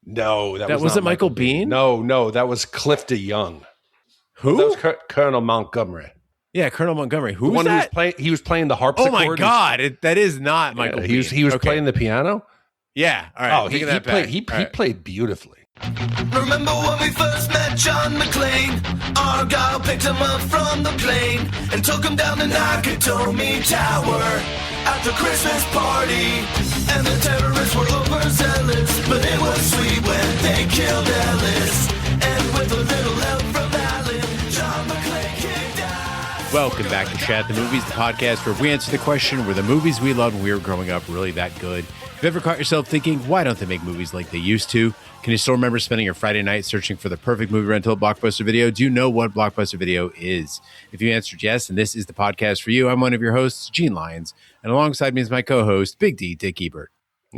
No, that was wasn't not Michael Biehn? No, that was Clifton Young. Who? That was Colonel Montgomery. Yeah, Colonel Montgomery. Who was that? He was playing the harpsichord. Oh my God, that is not Michael Biehn. He was playing the piano. Yeah, all right. He played beautifully. Remember when we first met John McClane? Argyle picked him up from the plane and took him down the Nakatomi Tower at the Christmas party. And the terrorists were overzealous, but it was sweet when they killed Ellis. And with a little help from Alan, John McClane kicked ass. Welcome back to Shat the Movies, the podcast where we answer the question, were the movies we loved when we were growing up really that good? Have you ever caught yourself thinking, why don't they make movies like they used to? Can you still remember spending your Friday night searching for the perfect movie rental at Blockbuster Video? Do you know what Blockbuster Video is? If you answered yes, and this is the podcast for you, I'm one of your hosts, Gene Lyons, and alongside me is my co-host, Big D, Dick Ebert.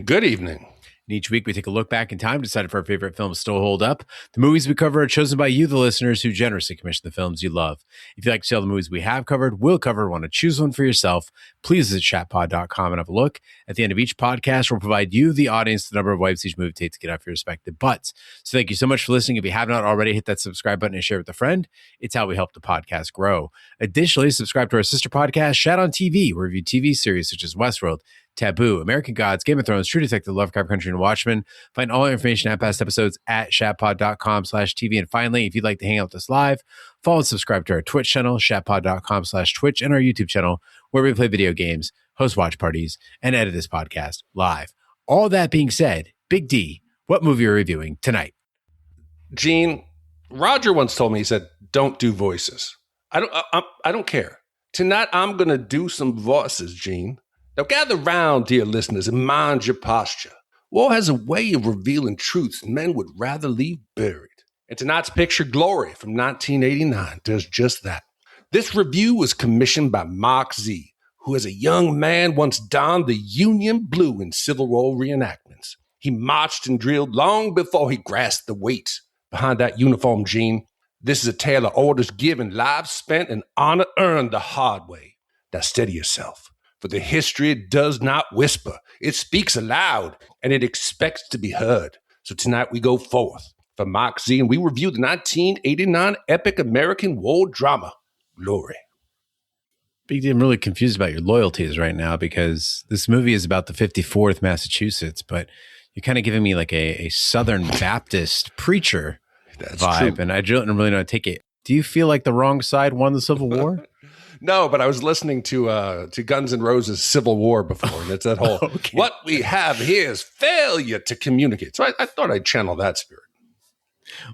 Good evening. And each week we take a look back in time, decide if our favorite films still hold up. The movies we cover are chosen by you, the listeners, who generously commission the films you love. If you'd like to see all the movies we have covered, will cover, want to choose one for yourself, please visit chatpod.com and have a look. At the end of each podcast, we'll provide you, the audience, the number of wipes each movie takes to get off your respective butts. So thank you so much for listening. If you have not already, hit that subscribe button and share it with a friend. It's how we help the podcast grow. Additionally, subscribe to our sister podcast, Shat on TV, where we review TV series such as Westworld, Taboo, American Gods, Game of Thrones, True Detective, Lovecraft Country, and Watchmen. Find all our information at past episodes at shatpod.com/TV. And finally, if you'd like to hang out with us live, follow and subscribe to our Twitch channel, shatpod.com/Twitch, and our YouTube channel, where we play video games, host watch parties, and edit this podcast live. All that being said, Big D, what movie are we reviewing tonight? Gene, Roger once told me, he said, don't do voices. I don't care. Tonight, I'm going to do some voices, Gene. Now gather round, dear listeners, and mind your posture. War has a way of revealing truths men would rather leave buried. And tonight's picture, Glory, from 1989, does just that. This review was commissioned by Mark Z., who as a young man once donned the Union Blue in Civil War reenactments. He marched and drilled long before he grasped the weight behind that uniform, Gene. This is a tale of orders given, lives spent, and honor earned the hard way. Now steady yourself. For the history does not whisper. It speaks aloud, and it expects to be heard. So tonight we go forth for Mark Z, and we review the 1989 epic American war drama, Glory. Big D, I'm really confused about your loyalties right now because this movie is about the 54th Massachusetts, but you're kind of giving me like a Southern Baptist preacher vibe, true. And I don't really know how to take it. Do you feel like the wrong side won the Civil War? No, but I was listening to Guns N' Roses' Civil War before, and it's that whole, okay. What we have here is failure to communicate. So I thought I'd channel that spirit.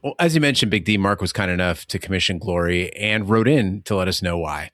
Well, as you mentioned, Big D, Mark was kind enough to commission Glory and wrote in to let us know why.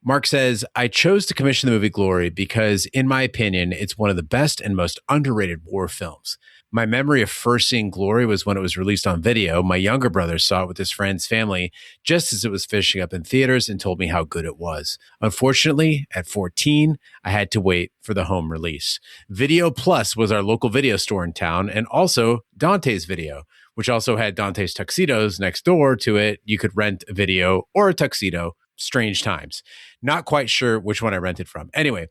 Mark says, I chose to commission the movie Glory because, in my opinion, it's one of the best and most underrated war films. My memory of first seeing Glory was when it was released on video. My younger brother saw it with his friend's family just as it was finishing up in theaters and told me how good it was. Unfortunately, at 14, I had to wait for the home release. Video Plus was our local video store in town, and also Dante's Video, which also had Dante's tuxedos next door to it. You could rent a video or a tuxedo. Strange times. Not quite sure which one I rented from. Anyway,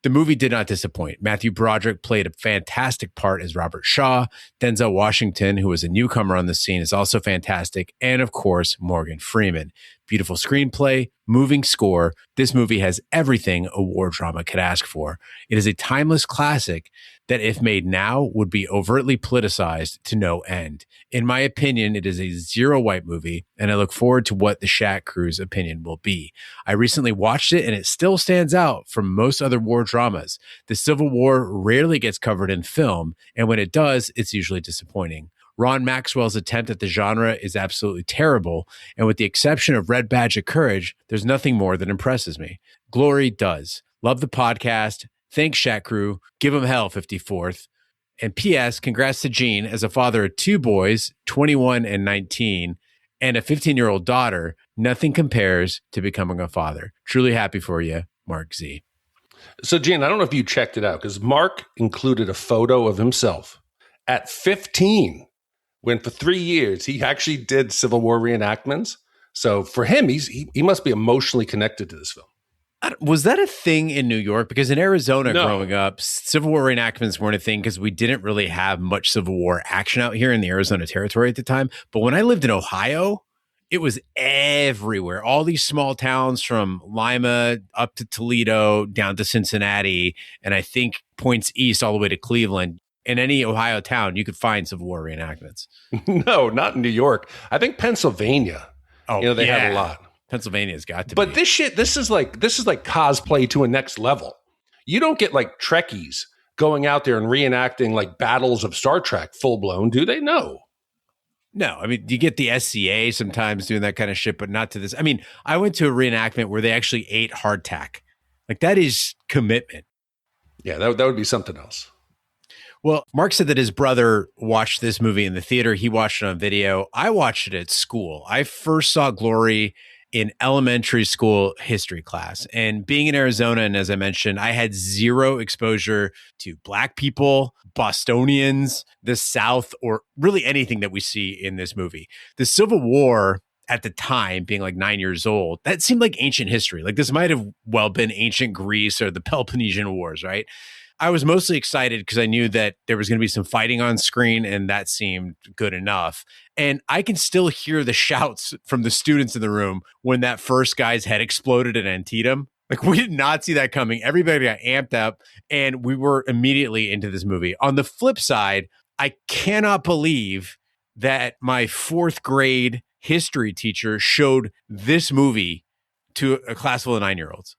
the movie did not disappoint. Matthew Broderick played a fantastic part as Robert Shaw. Denzel Washington, who was a newcomer on the scene, is also fantastic. And of course, Morgan Freeman. Beautiful screenplay, moving score. This movie has everything a war drama could ask for. It is a timeless classic that, if made now, would be overtly politicized to no end. In my opinion, it is a zero-white movie, and I look forward to what the Shat Crew's opinion will be. I recently watched it, and it still stands out from most other war dramas. The Civil War rarely gets covered in film, and when it does, it's usually disappointing. Ron Maxwell's attempt at the genre is absolutely terrible, and with the exception of Red Badge of Courage, there's nothing more that impresses me. Glory does. Love the podcast. Thanks, Shat Crew. Give them hell, 54th. And P.S. Congrats to Gene as a father of two boys, 21 and 19, and a 15-year-old daughter. Nothing compares to becoming a father. Truly happy for you, Mark Z. So, Gene, I don't know if you checked it out, because Mark included a photo of himself at 15, when for 3 years he actually did Civil War reenactments. So for him, he must be emotionally connected to this film. Was that a thing in New York? Because in Arizona No. growing up, Civil War reenactments weren't a thing because we didn't really have much Civil War action out here in the Arizona territory at the time. But when I lived in Ohio, it was everywhere. All these small towns from Lima up to Toledo, down to Cincinnati, and I think points east all the way to Cleveland. In any Ohio town, you could find Civil War reenactments. No, not in New York. I think Pennsylvania. Oh, They have a lot. Pennsylvania's got to But be. this is like cosplay to a next level. You don't get like Trekkies going out there and reenacting like battles of Star Trek full blown, do they? No. No, I mean, you get the SCA sometimes doing that kind of shit, but not to this. I mean, I went to a reenactment where they actually ate hardtack. Like, that is commitment. Yeah, that would be something else. Well, Mark said that his brother watched this movie in the theater. He watched it on video. I watched it at school. I first saw Glory in elementary school history class. And being in Arizona, and as I mentioned, I had zero exposure to Black people, Bostonians, the South, or really anything that we see in this movie. The Civil War at the time, being like 9 years old, that seemed like ancient history. Like, this might have well been ancient Greece or the Peloponnesian Wars, right? I was mostly excited because I knew that there was going to be some fighting on screen, and that seemed good enough. And I can still hear the shouts from the students in the room when that first guy's head exploded at Antietam. Like, we did not see that coming. Everybody got amped up, and we were immediately into this movie. On the flip side, I cannot believe that my fourth grade history teacher showed this movie to a class full of 9-year-olds.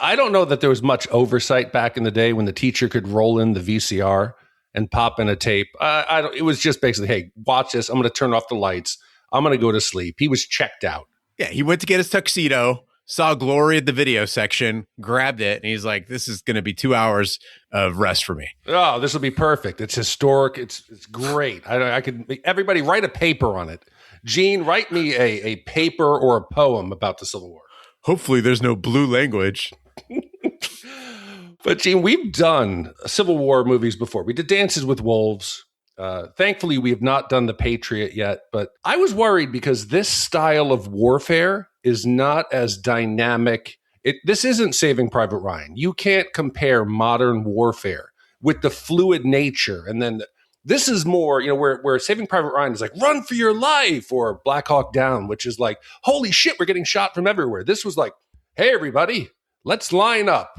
I don't know that there was much oversight back in the day when the teacher could roll in the VCR and pop in a tape. It was just basically, hey, watch this. I'm going to turn off the lights. I'm going to go to sleep. He was checked out. Yeah, he went to get his tuxedo, saw Glory at the video section, grabbed it, and he's like, this is going to be 2 hours of rest for me. Oh, this will be perfect. It's historic. It's great. I could make everybody write a paper on it. Gene, write me a paper or a poem about the Civil War. Hopefully there's no blue language. But Gene, we've done Civil War movies before. We did Dances with Wolves. Thankfully, we have not done The Patriot yet. But I was worried because this style of warfare is not as dynamic. This isn't Saving Private Ryan. You can't compare modern warfare with the fluid nature. And then this is more, where Saving Private Ryan is like, run for your life, or Black Hawk Down, which is like, holy shit, we're getting shot from everywhere. This was like, hey, everybody, let's line up.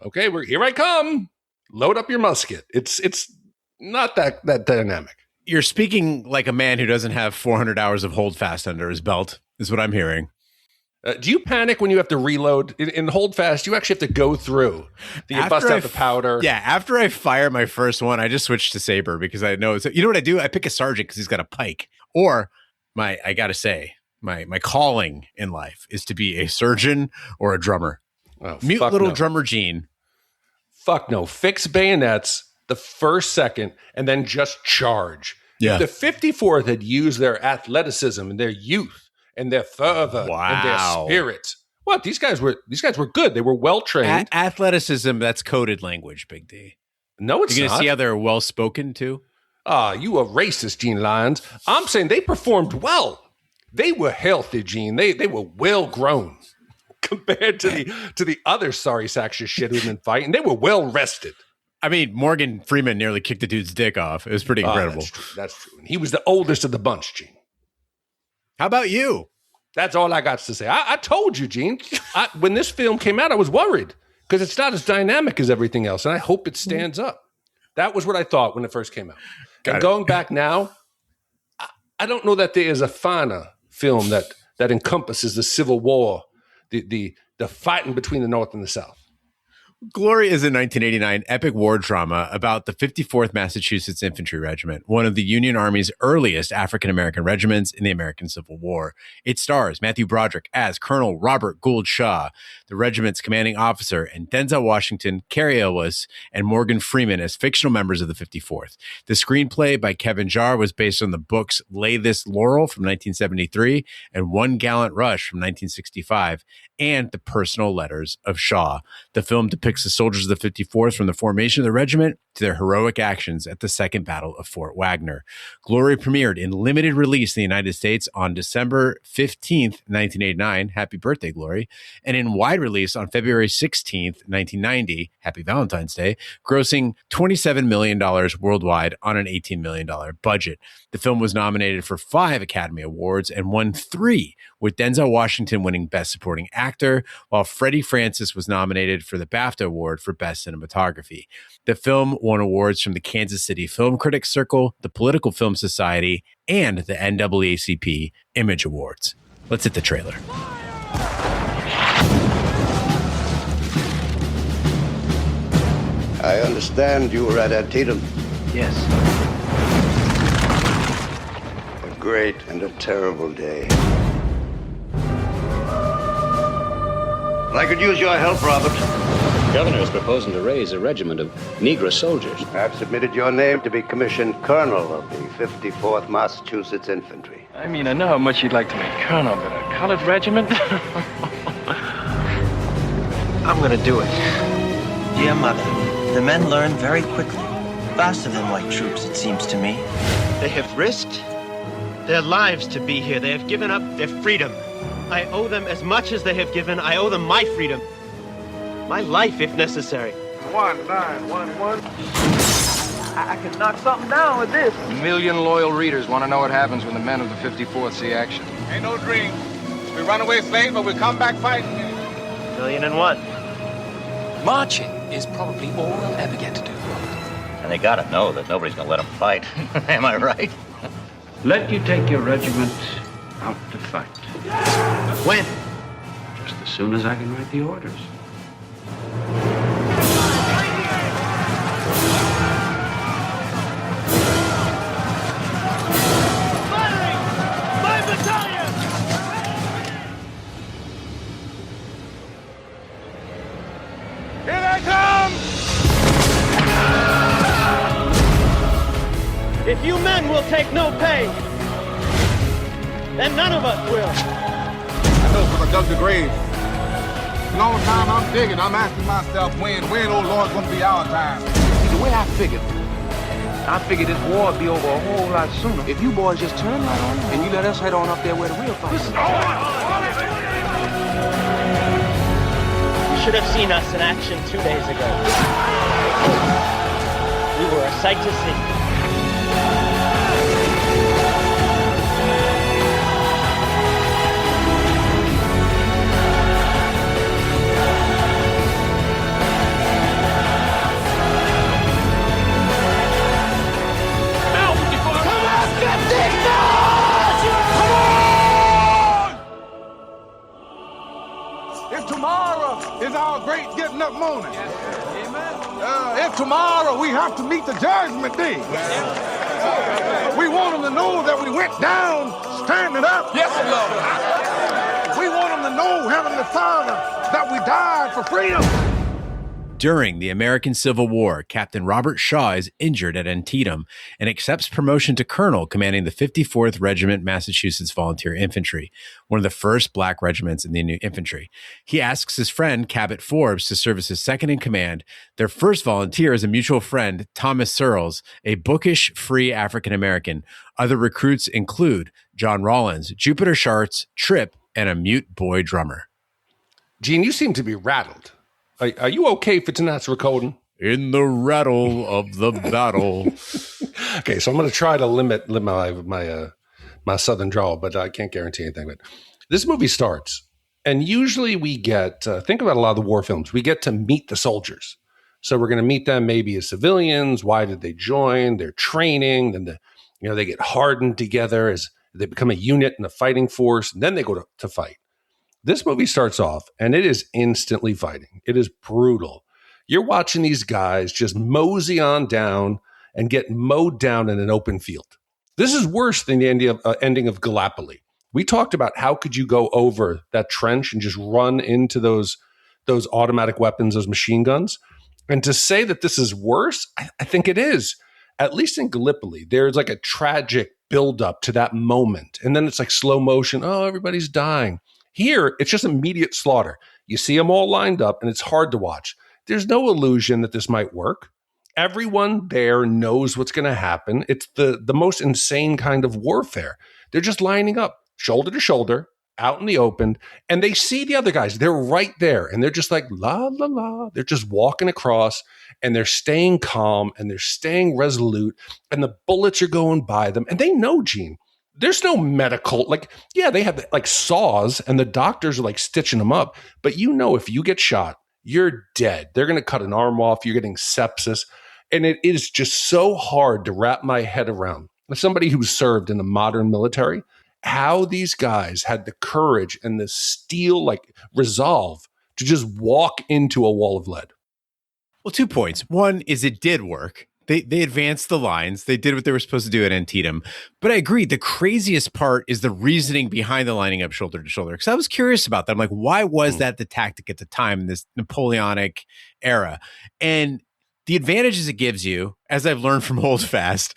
Okay, here I come. Load up your musket. It's not that dynamic. You're speaking like a man who doesn't have 400 hours of Holdfast under his belt, is what I'm hearing. Do you panic when you have to reload? In Holdfast, you actually have to go through. You bust out the powder. Yeah, after I fire my first one, I just switch to Saber because I know. You know what I do? I pick a sergeant because he's got a pike. Or I got to say, my calling in life is to be a surgeon or a drummer. Oh, Mute little drummer Gene. Fuck no. Fix bayonets the first second and then just charge. Yeah. The 54th had used their athleticism and their youth and their fervor and their spirit. What? These guys were good. They were well trained. Athleticism, that's coded language, Big D. No, it's You're not. going to see how they're well spoken too? You a racist, Gene Lyons. I'm saying they performed well. They were healthy, Gene. They were well grown. Compared to the other sorry sacks of shit who've been fighting, they were well rested. I mean, Morgan Freeman nearly kicked the dude's dick off. It was pretty incredible. That's true. And he was the oldest of the bunch, Gene. How about you? That's all I got to say. I told you, Gene. When this film came out, I was worried because it's not as dynamic as everything else, and I hope it stands up. That was what I thought when it first came out. Going back now, I don't know that there is a finer film that encompasses the Civil War. The fighting between the North and the South. Glory is a 1989 epic war drama about the 54th Massachusetts Infantry Regiment, one of the Union Army's earliest African-American regiments in the American Civil War. It stars Matthew Broderick as Colonel Robert Gould Shaw, the regiment's commanding officer, and Denzel Washington, Cary Elwes, and Morgan Freeman as fictional members of the 54th. The screenplay by Kevin Jarre was based on the books Lay This Laurel from 1973 and One Gallant Rush from 1965, and the personal letters of Shaw. The film depicts depicts the soldiers of the 54th from the formation of the regiment to their heroic actions at the Second Battle of Fort Wagner. Glory premiered in limited release in the United States on December 15th, 1989. Happy birthday, Glory. And in wide release on February 16th, 1990. Happy Valentine's Day, grossing $27 million worldwide on an $18 million budget. The film was nominated for 5 Academy Awards and won 3, with Denzel Washington winning Best Supporting Actor, while Freddie Francis was nominated for the BAFTA Award for Best Cinematography. The film won awards from the Kansas City Film Critics Circle, the Political Film Society, and the NAACP Image Awards. Let's hit the trailer. I understand you were at Antietam. Yes. A great and a terrible day. I could use your help, Robert. The governor is proposing to raise a regiment of Negro soldiers. I've submitted your name to be commissioned colonel of the 54th Massachusetts Infantry. I mean, I know how much you'd like to make colonel, but a colored regiment? I'm gonna do it. Dear Mother, the men learn very quickly. Faster than white troops, it seems to me. They have risked their lives to be here. They have given up their freedom. I owe them as much as they have given. I owe them my freedom. My life, if necessary. 1911. I can knock something down with this. A million loyal readers want to know what happens when the men of the 54th see action. Ain't no dream. We run away slaves, but we come back fighting. 1,000,001. Marching is probably all they'll ever get to do. And they gotta know that nobody's gonna let them fight. Am I right? Let you take your regiment out to fight. When? Just as soon as I can write the orders. Firing! My battalion! Here they come! If you men will take no pay, then none of us will. I know because I dug the grave. And all the time I'm digging, I'm asking myself when, oh Lord, gonna be our time. See, the way I figured this war would be over a whole lot sooner if you boys just turn right on and you let us head on up there where the real fight is. You should have seen us in action 2 days ago. We were a sight to see. If tomorrow is our great getting up morning, if tomorrow we have to meet the judgment day, we want them to know that we went down standing up. Yes, Lord. We want them to know, Heavenly Father, that we died for freedom. During the American Civil War, Captain Robert Shaw is injured at Antietam and accepts promotion to colonel commanding the 54th Regiment Massachusetts Volunteer Infantry, one of the first black regiments in the new infantry. He asks his friend, Cabot Forbes, to serve as his second in command. Their first volunteer is a mutual friend, Thomas Searles, a bookish, free African-American. Other recruits include John Rollins, Jupiter Sharts, Tripp, and a mute boy drummer. Gene, you seem to be rattled. Are you okay for tonight's recording? In the rattle of the battle. Okay, so I'm going to try to limit my southern drawl, but I can't guarantee anything. But this movie starts, and usually we get, think about a lot of the war films, we get to meet the soldiers. So we're going to meet them maybe as civilians. Why did they join? Their training. Then they get hardened together as they become a unit and a fighting force. And then they go to fight. This movie starts off, and it is instantly fighting. It is brutal. You're watching these guys just mosey on down and get mowed down in an open field. This is worse than the ending of Gallipoli. We talked about how could you go over that trench and just run into those automatic weapons, those machine guns. And to say that this is worse, I think it is. At least in Gallipoli, there's like a tragic buildup to that moment. And then it's like slow motion. Oh, everybody's dying. Here, it's just immediate slaughter. You see them all lined up, and it's hard to watch. There's no illusion that this might work. Everyone there knows what's going to happen. It's the most insane kind of warfare. They're just lining up shoulder to shoulder out in the open, and they see the other guys. They're right there, and they're just like, la, la, la. They're just walking across, and they're staying calm, and they're staying resolute, and the bullets are going by them. And they know, Gene, there's no medical, like, yeah, they have like saws, and the doctors are like stitching them up. But you know, if you get shot, you're dead. They're going to cut an arm off. You're getting sepsis. And it is just so hard to wrap my head around, as somebody who's served in the modern military, how these guys had the courage and the steel like resolve to just walk into a wall of lead. Well, 2 points. One is it did work. They advanced the lines. They did what they were supposed to do at Antietam. But I agree. The craziest part is the reasoning behind the lining up shoulder to shoulder. Because I was curious about that. I'm like, why was that the tactic at the time in this Napoleonic era? And the advantages it gives you, as I've learned from Holdfast,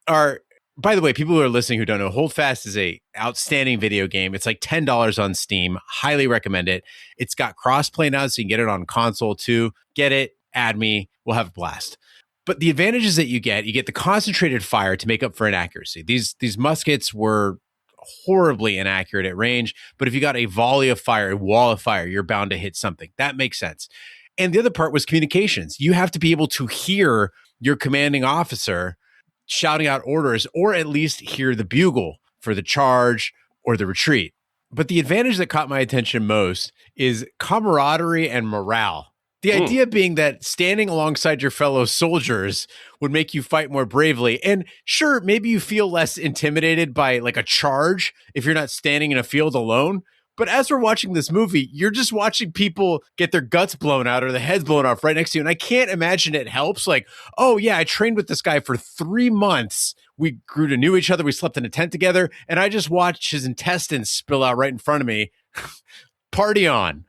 are, by the way, people who are listening who don't know, Holdfast is a outstanding video game. It's like $10 on Steam. Highly recommend it. It's got crossplay now, so you can get it on console too. Get it, add me, we'll have a blast. But the advantages that you get the concentrated fire to make up for inaccuracy. These muskets were horribly inaccurate at range, but if you got a volley of fire, a wall of fire, you're bound to hit something. That makes sense. And the other part was communications. You have to be able to hear your commanding officer shouting out orders, or at least hear the bugle for the charge or the retreat. But the advantage that caught my attention most is camaraderie and morale. The idea being that standing alongside your fellow soldiers would make you fight more bravely. And sure, maybe you feel less intimidated by like a charge if you're not standing in a field alone. But as we're watching this movie, you're just watching people get their guts blown out or the heads blown off right next to you. And I can't imagine it helps. Like, oh yeah, I trained with this guy for 3 months. We grew to know each other. We slept in a tent together. And I just watched his intestines spill out right in front of me. Party on.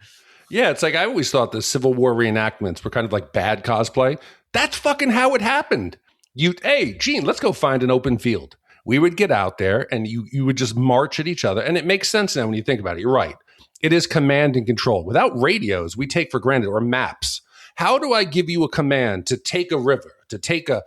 Yeah, it's like I always thought the Civil War reenactments were kind of like bad cosplay. That's fucking how it happened. Hey, Gene, let's go find an open field. We would get out there and you would just march at each other. And it makes sense now when you think about it. You're right. It is command and control. Without radios, we take for granted, or maps. How do I give you a command to take a river, to take a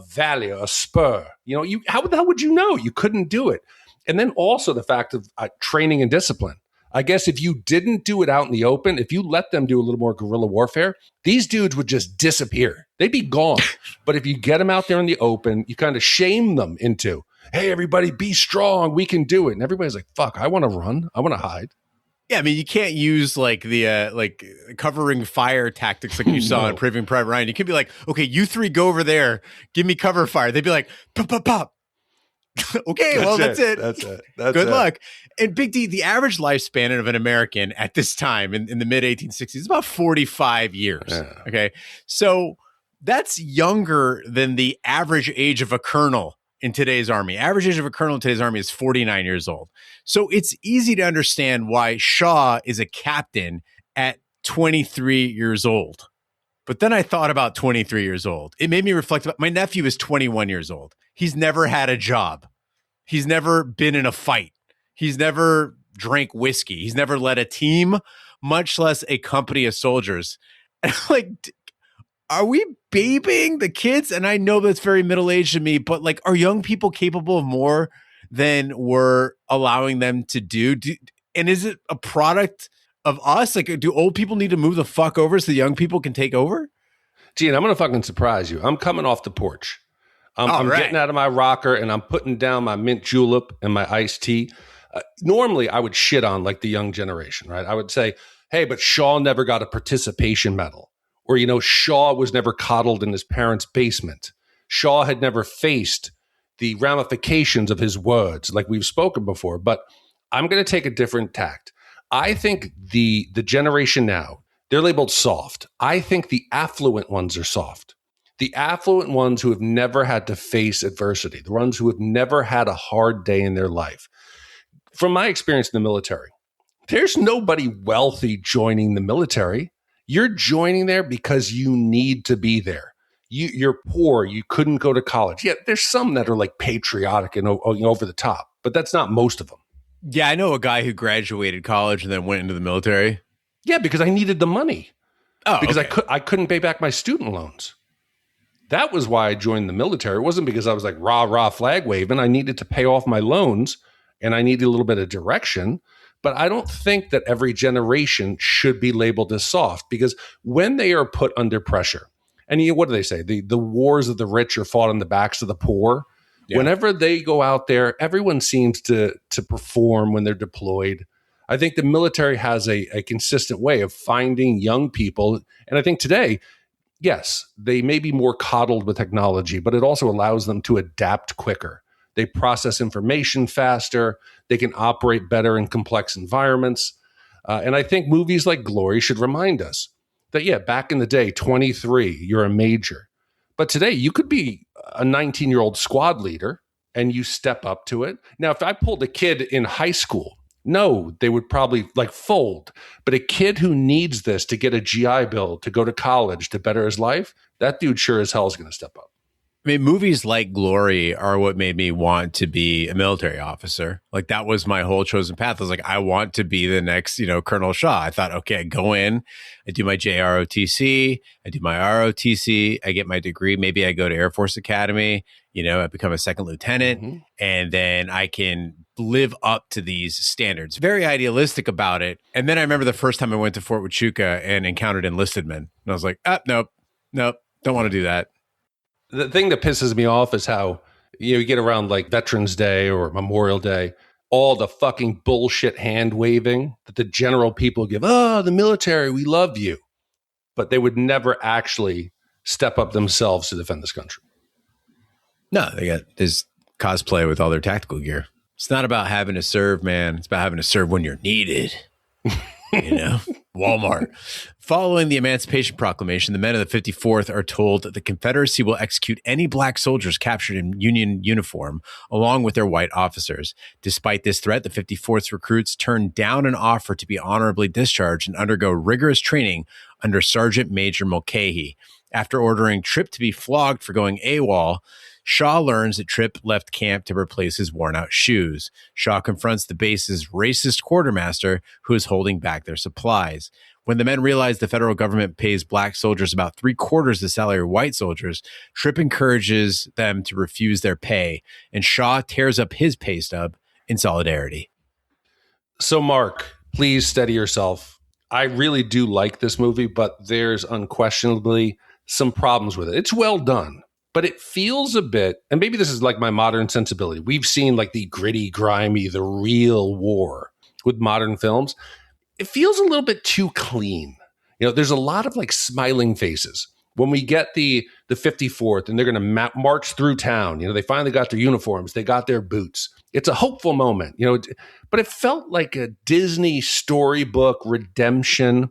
valley, a spur? You know, how the hell would you know? You couldn't do it. And then also the fact of training and discipline. I guess if you didn't do it out in the open, if you let them do a little more guerrilla warfare, these dudes would just disappear. They'd be gone. But if you get them out there in the open, you kind of shame them into, hey, everybody, be strong. We can do it. And everybody's like, fuck, I want to run. I want to hide. Yeah, I mean, you can't use like the covering fire tactics like you saw in Saving Private Ryan. You could be like, okay, you three go over there. Give me cover fire. They'd be like, pop, pop, pop. Okay, that's it. Good luck. And Big D, the average lifespan of an American at this time in the mid 1860s is about 45 years. Yeah. Okay. So that's younger than the average age of a colonel in today's army. Average age of a colonel in today's army is 49 years old. So it's easy to understand why Shaw is a captain at 23 years old. But then I thought about 23 years old. It made me reflect about my nephew is 21 years old. He's never had a job. He's never been in a fight. He's never drank whiskey. He's never led a team, much less a company of soldiers. And I'm like, are we babying the kids? And I know that's very middle-aged of me, but like, are young people capable of more than we're allowing them to do? And is it a product of us? Like, do old people need to move the fuck over so the young people can take over? Gene, I'm going to fucking surprise you. I'm coming off the porch. I'm getting out of my rocker and I'm putting down my mint julep and my iced tea. Normally, I would shit on like the young generation, right? I would say, hey, but Shaw never got a participation medal. Or, you know, Shaw was never coddled in his parents' basement. Shaw had never faced the ramifications of his words like we've spoken before. But I'm going to take a different tact. I think the generation now, they're labeled soft. I think the affluent ones are soft. The affluent ones who have never had to face adversity, the ones who have never had a hard day in their life. From my experience in the military, there's nobody wealthy joining the military. You're joining there because you need to be there. You're poor. You couldn't go to college. Yeah, there's some that are like patriotic and over the top, but that's not most of them. Yeah, I know a guy who graduated college and then went into the military. Yeah, because I needed the money. because I couldn't pay back my student loans. That was why I joined the military. It wasn't because I was like rah flag waving. I needed to pay off my loans and I needed a little bit of direction. But I don't think that every generation should be labeled as soft, because when they are put under pressure, and what do they say? The wars of the rich are fought on the backs of the poor. Yeah. Whenever they go out there, everyone seems to perform when they're deployed. I think the military has a consistent way of finding young people. And I think today, yes, they may be more coddled with technology, but it also allows them to adapt quicker. They process information faster. They can operate better in complex environments. And I think movies like Glory should remind us that, yeah, back in the day, 23, you're a major. But today, you could be a 19-year-old squad leader and you step up to it. Now, if I pulled a kid in high school, no, they would probably like fold. But a kid who needs this to get a GI Bill, to go to college, to better his life, that dude sure as hell is going to step up. I mean, movies like Glory are what made me want to be a military officer. Like, that was my whole chosen path. I was like, I want to be the next, Colonel Shaw. I thought, okay, I go in, I do my JROTC, I do my ROTC, I get my degree. Maybe I go to Air Force Academy, I become a second lieutenant, and then I can live up to these standards. Very idealistic about it. And then I remember the first time I went to Fort Huachuca and encountered enlisted men. And I was like, nope, don't want to do that. The thing that pisses me off is how, you get around like Veterans Day or Memorial Day, all the fucking bullshit hand waving that the general people give. Oh, the military, we love you. But they would never actually step up themselves to defend this country. No, they got this cosplay with all their tactical gear. It's not about having to serve, man. It's about having to serve when you're needed. Walmart. Following the Emancipation Proclamation, the men of the 54th are told that the Confederacy will execute any black soldiers captured in Union uniform, along with their white officers. Despite this threat, the 54th recruits turned down an offer to be honorably discharged and undergo rigorous training under Sergeant Major Mulcahy. After ordering Tripp to be flogged for going AWOL, Shaw learns that Tripp left camp to replace his worn-out shoes. Shaw confronts the base's racist quartermaster, who is holding back their supplies. When the men realize the federal government pays black soldiers about 3/4 the salary of white soldiers, Tripp encourages them to refuse their pay, and Shaw tears up his pay stub in solidarity. So, Mark, please steady yourself. I really do like this movie, but there's unquestionably some problems with it. It's well done, but it feels a bit, and maybe this is like my modern sensibility. We've seen like the gritty, grimy, the real war with modern films. It feels a little bit too clean. There's a lot of like smiling faces. When we get the 54th and they're going to march through town, they finally got their uniforms, they got their boots. It's a hopeful moment, but it felt like a Disney storybook redemption.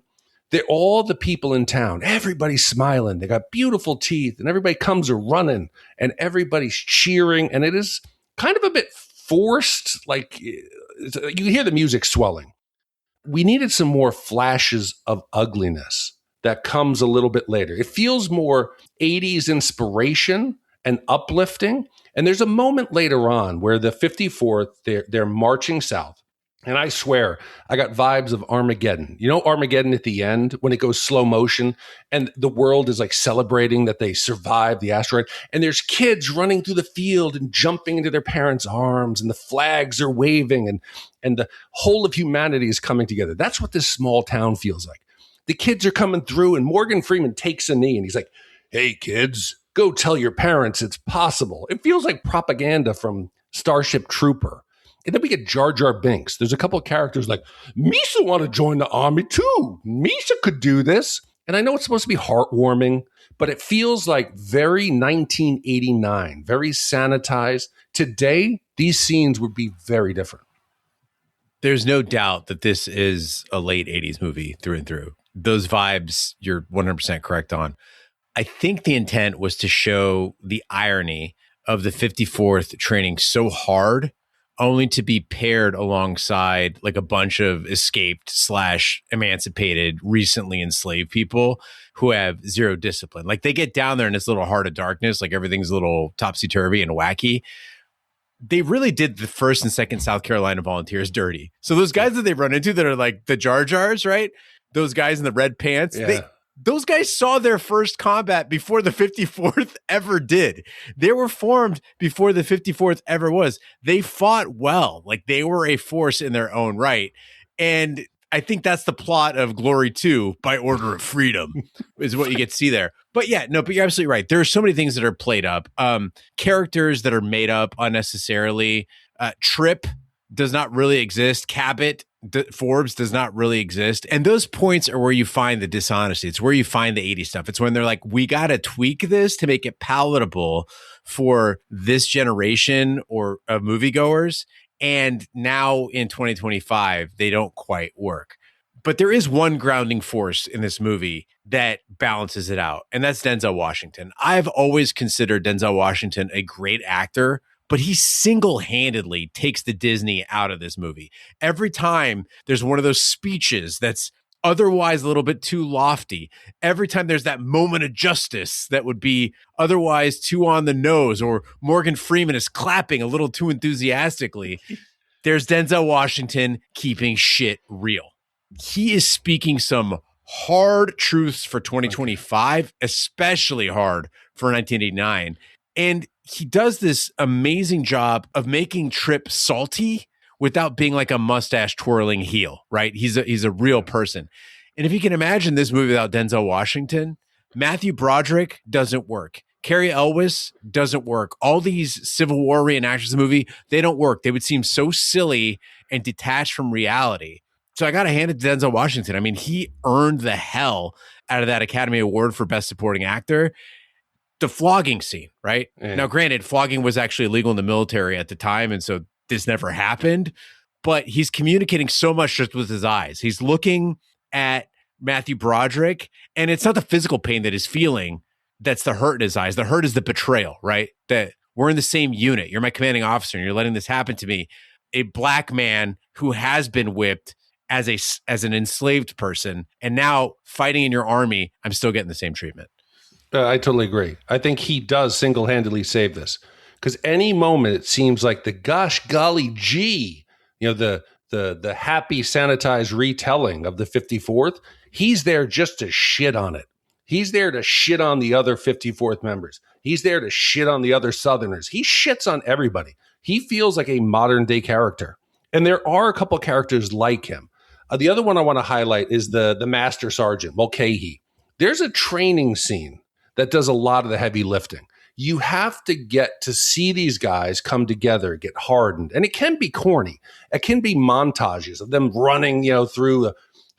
They're all the people in town. Everybody's smiling. They got beautiful teeth and everybody comes running and everybody's cheering. And it is kind of a bit forced. Like, you hear the music swelling. We needed some more flashes of ugliness that comes a little bit later. It feels more 80s inspiration and uplifting. And there's a moment later on where the 54th, they're marching south. And I swear, I got vibes of Armageddon. Armageddon at the end, when it goes slow motion and the world is like celebrating that they survived the asteroid. And there's kids running through the field and jumping into their parents' arms and the flags are waving and the whole of humanity is coming together. That's what this small town feels like. The kids are coming through and Morgan Freeman takes a knee and he's like, hey, kids, go tell your parents it's possible. It feels like propaganda from Starship Trooper. And then we get Jar Jar Binks. There's a couple of characters like, Misa want to join the army too. Misa could do this. And I know it's supposed to be heartwarming, but it feels like very 1989, very sanitized. Today, these scenes would be very different. There's no doubt that this is a late 80s movie through and through. Those vibes, you're 100% correct on. I think the intent was to show the irony of the 54th training so hard only to be paired alongside like a bunch of escaped / emancipated, recently enslaved people who have zero discipline. Like, they get down there in this little heart of darkness, like everything's a little topsy-turvy and wacky. They really did the 1st and 2nd South Carolina Volunteers dirty. So those guys that they run into that are like the Jar Jars, right? Those guys in the red pants, Those guys saw their first combat before the 54th ever did. They were formed before the 54th ever was. They fought well. Like, they were a force in their own right. And I think that's the plot of Glory 2, By Order of Freedom, is what you get to see there. But yeah, no, but you're absolutely right. There are so many things that are played up. Characters that are made up unnecessarily. Trip does not really exist. Cabot, Forbes does not really exist. And those points are where you find the dishonesty. It's where you find the 80s stuff. It's when they're like, we got to tweak this to make it palatable for this generation or of moviegoers. And now in 2025, they don't quite work. But there is one grounding force in this movie that balances it out, and that's Denzel Washington. I've always considered Denzel Washington a great actor, but he single-handedly takes the Disney out of this movie. Every time there's one of those speeches that's otherwise a little bit too lofty, every time there's that moment of justice that would be otherwise too on the nose, or Morgan Freeman is clapping a little too enthusiastically, there's Denzel Washington keeping shit real. He is speaking some hard truths for 2025, especially hard for 1989. And he does this amazing job of making Trip salty without being like a mustache twirling heel, right? He's a real person. And if you can imagine this movie without Denzel Washington, Matthew Broderick doesn't work. Carrie Elwes doesn't work. All these Civil War reenactors in the movie, they don't work. They would seem so silly and detached from reality. So I got to hand it to Denzel Washington. I mean, he earned the hell out of that Academy Award for Best Supporting Actor. The flogging scene, right? Yeah. Now, granted, flogging was actually illegal in the military at the time, and so this never happened. But he's communicating so much just with his eyes. He's looking at Matthew Broderick, and it's not the physical pain that he's feeling that's the hurt in his eyes. The hurt is the betrayal, right? That we're in the same unit. You're my commanding officer, and you're letting this happen to me. A black man who has been whipped as an enslaved person, and now fighting in your army, I'm still getting the same treatment. I totally agree. I think he does single-handedly save this, because any moment it seems like the gosh golly gee, the happy sanitized retelling of the 54th. He's there just to shit on it. He's there to shit on the other 54th members. He's there to shit on the other Southerners. He shits on everybody. He feels like a modern day character, and there are a couple characters like him. The other one I want to highlight is the Master Sergeant, Mulcahy. There's a training scene that does a lot of the heavy lifting. You have to get to see these guys come together, get hardened. And it can be corny. It can be montages of them running, through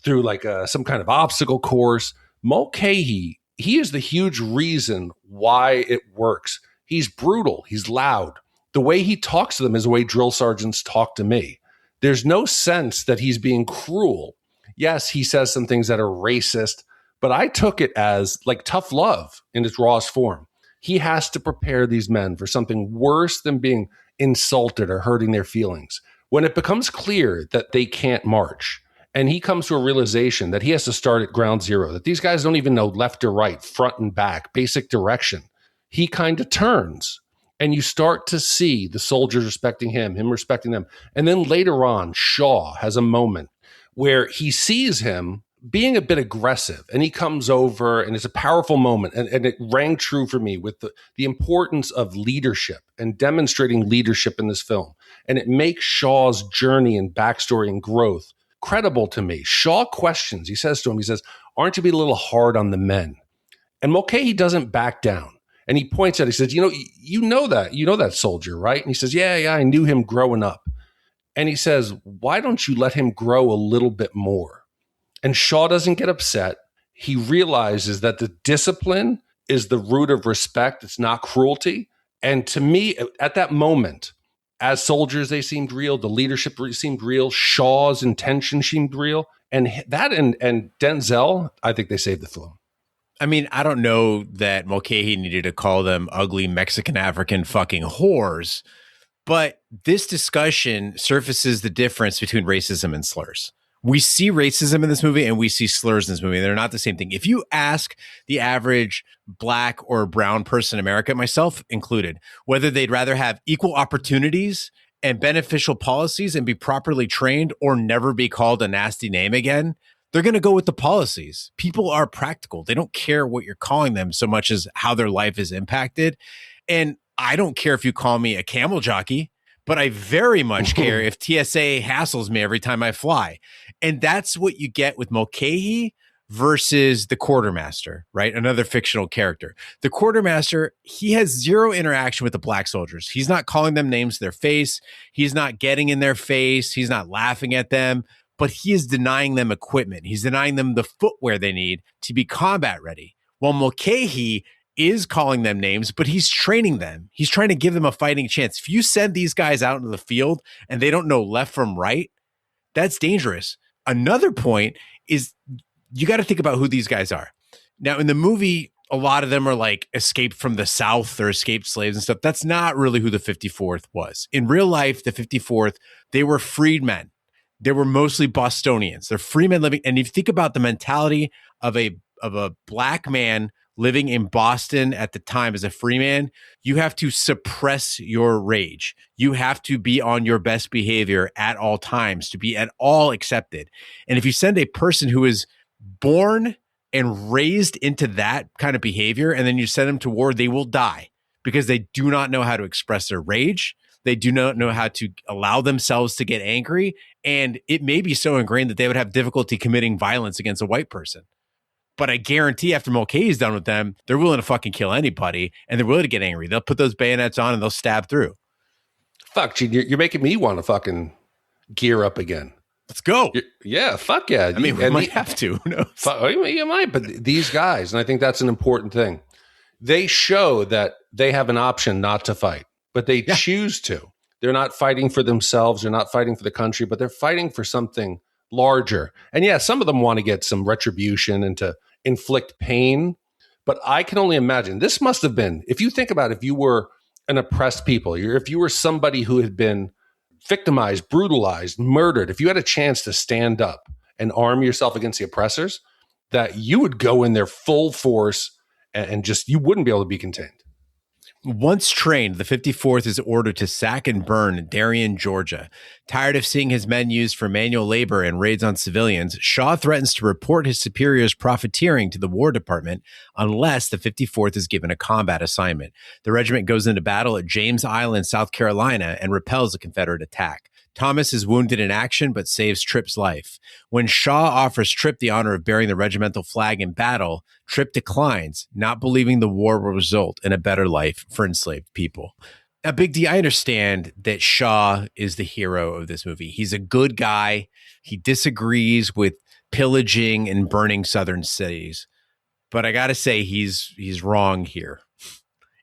like some kind of obstacle course. Mulcahy, he is the huge reason why it works. He's brutal. He's loud. The way he talks to them is the way drill sergeants talk to me. There's no sense that he's being cruel. Yes, he says some things that are racist, but I took it as like tough love in its rawest form. He has to prepare these men for something worse than being insulted or hurting their feelings. When it becomes clear that they can't march, and he comes to a realization that he has to start at ground zero, that these guys don't even know left or right, front and back, basic direction, he kind of turns. And you start to see the soldiers respecting him respecting them. And then later on, Shaw has a moment where he sees him being a bit aggressive, and he comes over, and it's a powerful moment. And it rang true for me with the importance of leadership and demonstrating leadership in this film. And it makes Shaw's journey and backstory and growth credible to me. Shaw questions, he says to him, aren't you being a little hard on the men? And Mulcahy doesn't back down. And he points out, he says, you know that soldier, right? And he says, yeah, I knew him growing up. And he says, why don't you let him grow a little bit more? And Shaw doesn't get upset. He realizes that the discipline is the root of respect. It's not cruelty. And to me, at that moment, as soldiers, they seemed real. The leadership seemed real. Shaw's intention seemed real. And that and Denzel, I think they saved the film. I mean, I don't know that Mulcahy needed to call them ugly Mexican African fucking whores, but this discussion surfaces the difference between racism and slurs. We see racism in this movie and we see slurs in this movie. They're not the same thing. If you ask the average black or brown person in America, myself included, whether they'd rather have equal opportunities and beneficial policies and be properly trained or never be called a nasty name again, They're going to go with the policies. People are practical. They don't care what you're calling them so much as how their life is impacted. And I don't care if you call me a camel jockey, but I very much care if TSA hassles me every time I fly. And that's what you get with Mulcahy versus the quartermaster, right? Another fictional character. The quartermaster, he has zero interaction with the black soldiers. He's not calling them names to their face. He's not getting in their face. He's not laughing at them, but he is denying them equipment. He's denying them the footwear they need to be combat ready. While Mulcahy is calling them names, but he's training them. He's trying to give them a fighting chance. If you send these guys out into the field and they don't know left from right, that's dangerous. Another point is you got to think about who these guys are. Now, in the movie, a lot of them are like escaped from the South or escaped slaves and stuff. That's not really who the 54th was. In real life, the 54th, they were freedmen. They were mostly Bostonians. They're freemen living. And if you think about the mentality of a black man living in Boston at the time as a free man, you have to suppress your rage. You have to be on your best behavior at all times to be at all accepted. And if you send a person who is born and raised into that kind of behavior, and then you send them to war, they will die because they do not know how to express their rage. They do not know how to allow themselves to get angry. And it may be so ingrained that they would have difficulty committing violence against a white person. But I guarantee after Mulcahy is done with them, they're willing to fucking kill anybody, and they're willing to get angry. They'll put those bayonets on and they'll stab through. Fuck, Gene, you're making me want to fucking gear up again. Let's go. Yeah, fuck yeah. I mean, we might have to. Who knows? You might, but these guys, and I think that's an important thing, they show that they have an option not to fight, but they choose to. They're not fighting for themselves. They're not fighting for the country, but they're fighting for something larger. And yeah, some of them want to get some retribution and to inflict pain, but I can only imagine this must have been, if you think about if you were an oppressed people, if you were somebody who had been victimized, brutalized, murdered, if you had a chance to stand up and arm yourself against the oppressors, that you would go in there full force and just, you wouldn't be able to be contained. Once trained, the 54th is ordered to sack and burn Darien, Georgia. Tired of seeing his men used for manual labor and raids on civilians, Shaw threatens to report his superiors profiteering to the War Department unless the 54th is given a combat assignment. The regiment goes into battle at James Island, South Carolina, and repels a Confederate attack. Thomas is wounded in action, but saves Tripp's life. When Shaw offers Tripp the honor of bearing the regimental flag in battle, Tripp declines, not believing the war will result in a better life for enslaved people. Now, Big D, I understand that Shaw is the hero of this movie. He's a good guy. He disagrees with pillaging and burning southern cities. But I got to say, he's wrong here.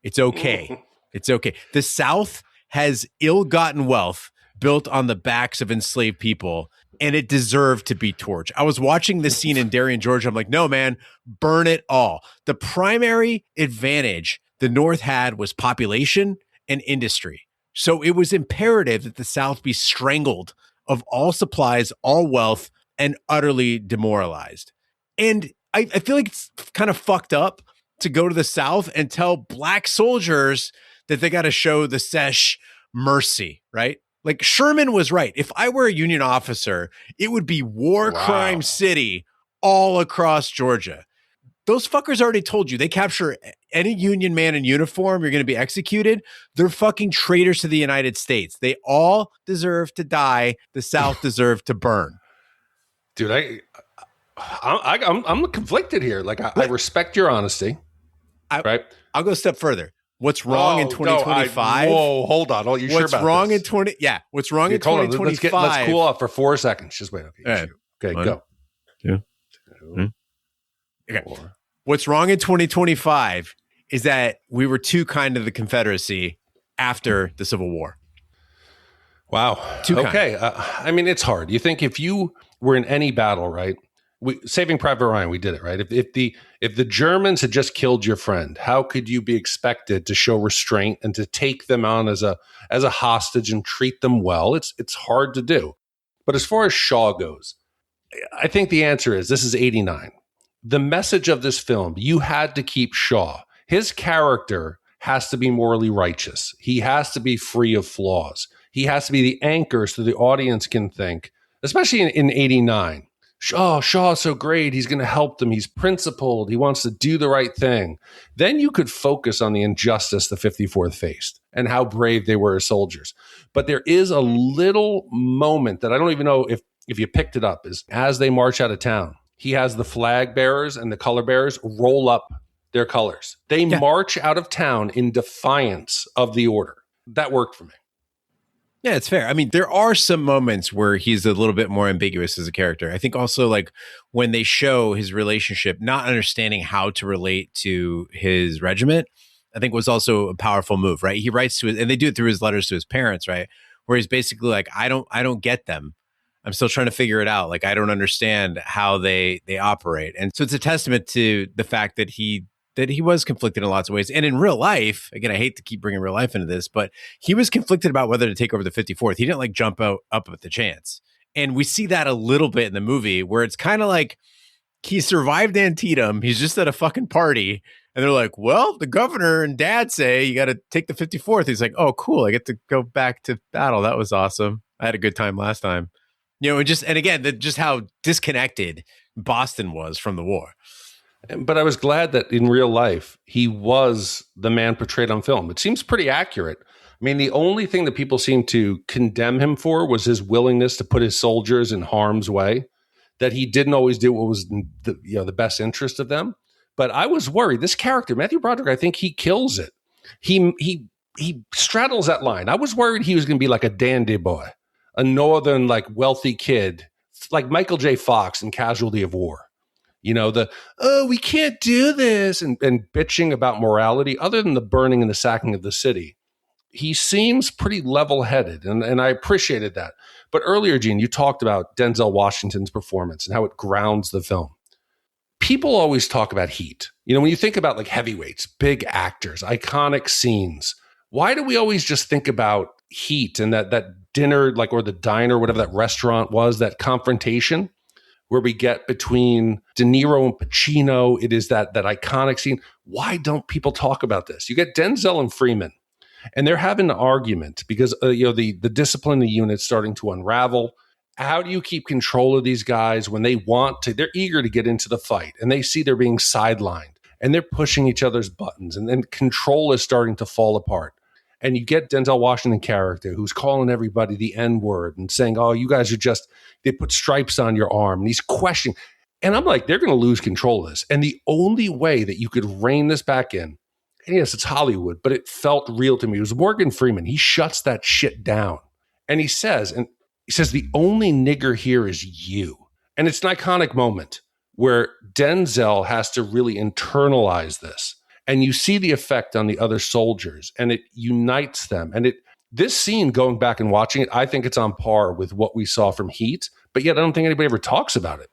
It's okay. It's okay. The South has ill-gotten wealth built on the backs of enslaved people, and it deserved to be torched. I was watching this scene in Darien, Georgia. I'm like, no, man, burn it all. The primary advantage the North had was population and industry. So it was imperative that the South be strangled of all supplies, all wealth, and utterly demoralized. And I feel like it's kind of fucked up to go to the South and tell black soldiers that they got to show the sesh mercy, right? Like Sherman was right. If I were a Union officer, it would be war crime city all across Georgia. Those fuckers already told you they capture any Union man in uniform, you're going to be executed. They're fucking traitors to the United States. They all deserve to die. The South deserved to burn. Dude, I'm conflicted here. Like I respect your honesty, right? I'll go a step further. What's wrong in 2025? Whoa, hold on. You sure about wrong this? What's wrong in 2025? Let's cool off for 4 seconds. Just wait. Okay, okay, One, go. Two. Okay. What's wrong in 2025 is that we were too kind to the Confederacy after the Civil War. Wow. Okay. I mean, it's hard. You think if you were in any battle, right? Saving Private Ryan, we did it, right? If the Germans had just killed your friend, how could you be expected to show restraint and to take them on as a hostage and treat them well? It's hard to do. But as far as Shaw goes, I think the answer is this is 89. The message of this film, you had to keep Shaw. His character has to be morally righteous. He has to be free of flaws. He has to be the anchor so the audience can think, especially in 89. Shaw's so great. He's going to help them. He's principled. He wants to do the right thing. Then you could focus on the injustice the 54th faced and how brave they were as soldiers. But there is a little moment that I don't even know if you picked it up, is as they march out of town, he has the flag bearers and the color bearers roll up their colors. They march out of town in defiance of the order. That worked for me. Yeah, it's fair. I mean, there are some moments where he's a little bit more ambiguous as a character. I think also like when they show his relationship, not understanding how to relate to his regiment, I think was also a powerful move, right? He writes to and they do it through his letters to his parents, right? Where he's basically like, I don't get them. I'm still trying to figure it out. Like, I don't understand how they operate. And so it's a testament to the fact that he was conflicted in lots of ways. And in real life, again, I hate to keep bringing real life into this, but he was conflicted about whether to take over the 54th. He didn't like jump up at the chance. And we see that a little bit in the movie where it's kind of like he survived Antietam. He's just at a fucking party. And they're like, well, the governor and dad say you got to take the 54th. He's like, oh, cool. I get to go back to battle. That was awesome. I had a good time last time. You know, and again, just how disconnected Boston was from the war. But I was glad that in real life, he was the man portrayed on film. It seems pretty accurate. I mean, the only thing that people seem to condemn him for was his willingness to put his soldiers in harm's way, that he didn't always do what was the best interest of them. But I was worried. This character, Matthew Broderick, I think he kills it. He straddles that line. I was worried he was going to be like a dandy boy, a northern, like wealthy kid, like Michael J. Fox in Casualty of War. You know, we can't do this and bitching about morality other than the burning and the sacking of the city. He seems pretty level-headed, and I appreciated that. But earlier, Gene, you talked about Denzel Washington's performance and how it grounds the film. People always talk about heat. You know, when you think about like heavyweights, big actors, iconic scenes, why do we always just think about heat and that dinner, like, or the diner, whatever that restaurant was, that confrontation where we get between De Niro and Pacino? It is that iconic scene. Why don't people talk about this? You get Denzel and Freeman, and they're having an argument because the discipline of the unit's starting to unravel. How do you keep control of these guys when they want to? They're eager to get into the fight, and they see they're being sidelined, and they're pushing each other's buttons, and then control is starting to fall apart. And you get Denzel Washington character who's calling everybody the N-word and saying, oh, you guys are just, they put stripes on your arm. And he's questioning. And I'm like, they're going to lose control of this. And the only way that you could rein this back in, and yes, it's Hollywood, but it felt real to me. It was Morgan Freeman. He shuts that shit down. And he says, the only nigger here is you. And it's an iconic moment where Denzel has to really internalize this. And you see the effect on the other soldiers, and it unites them. And this scene, going back and watching it, I think it's on par with what we saw from Heat, but yet I don't think anybody ever talks about it.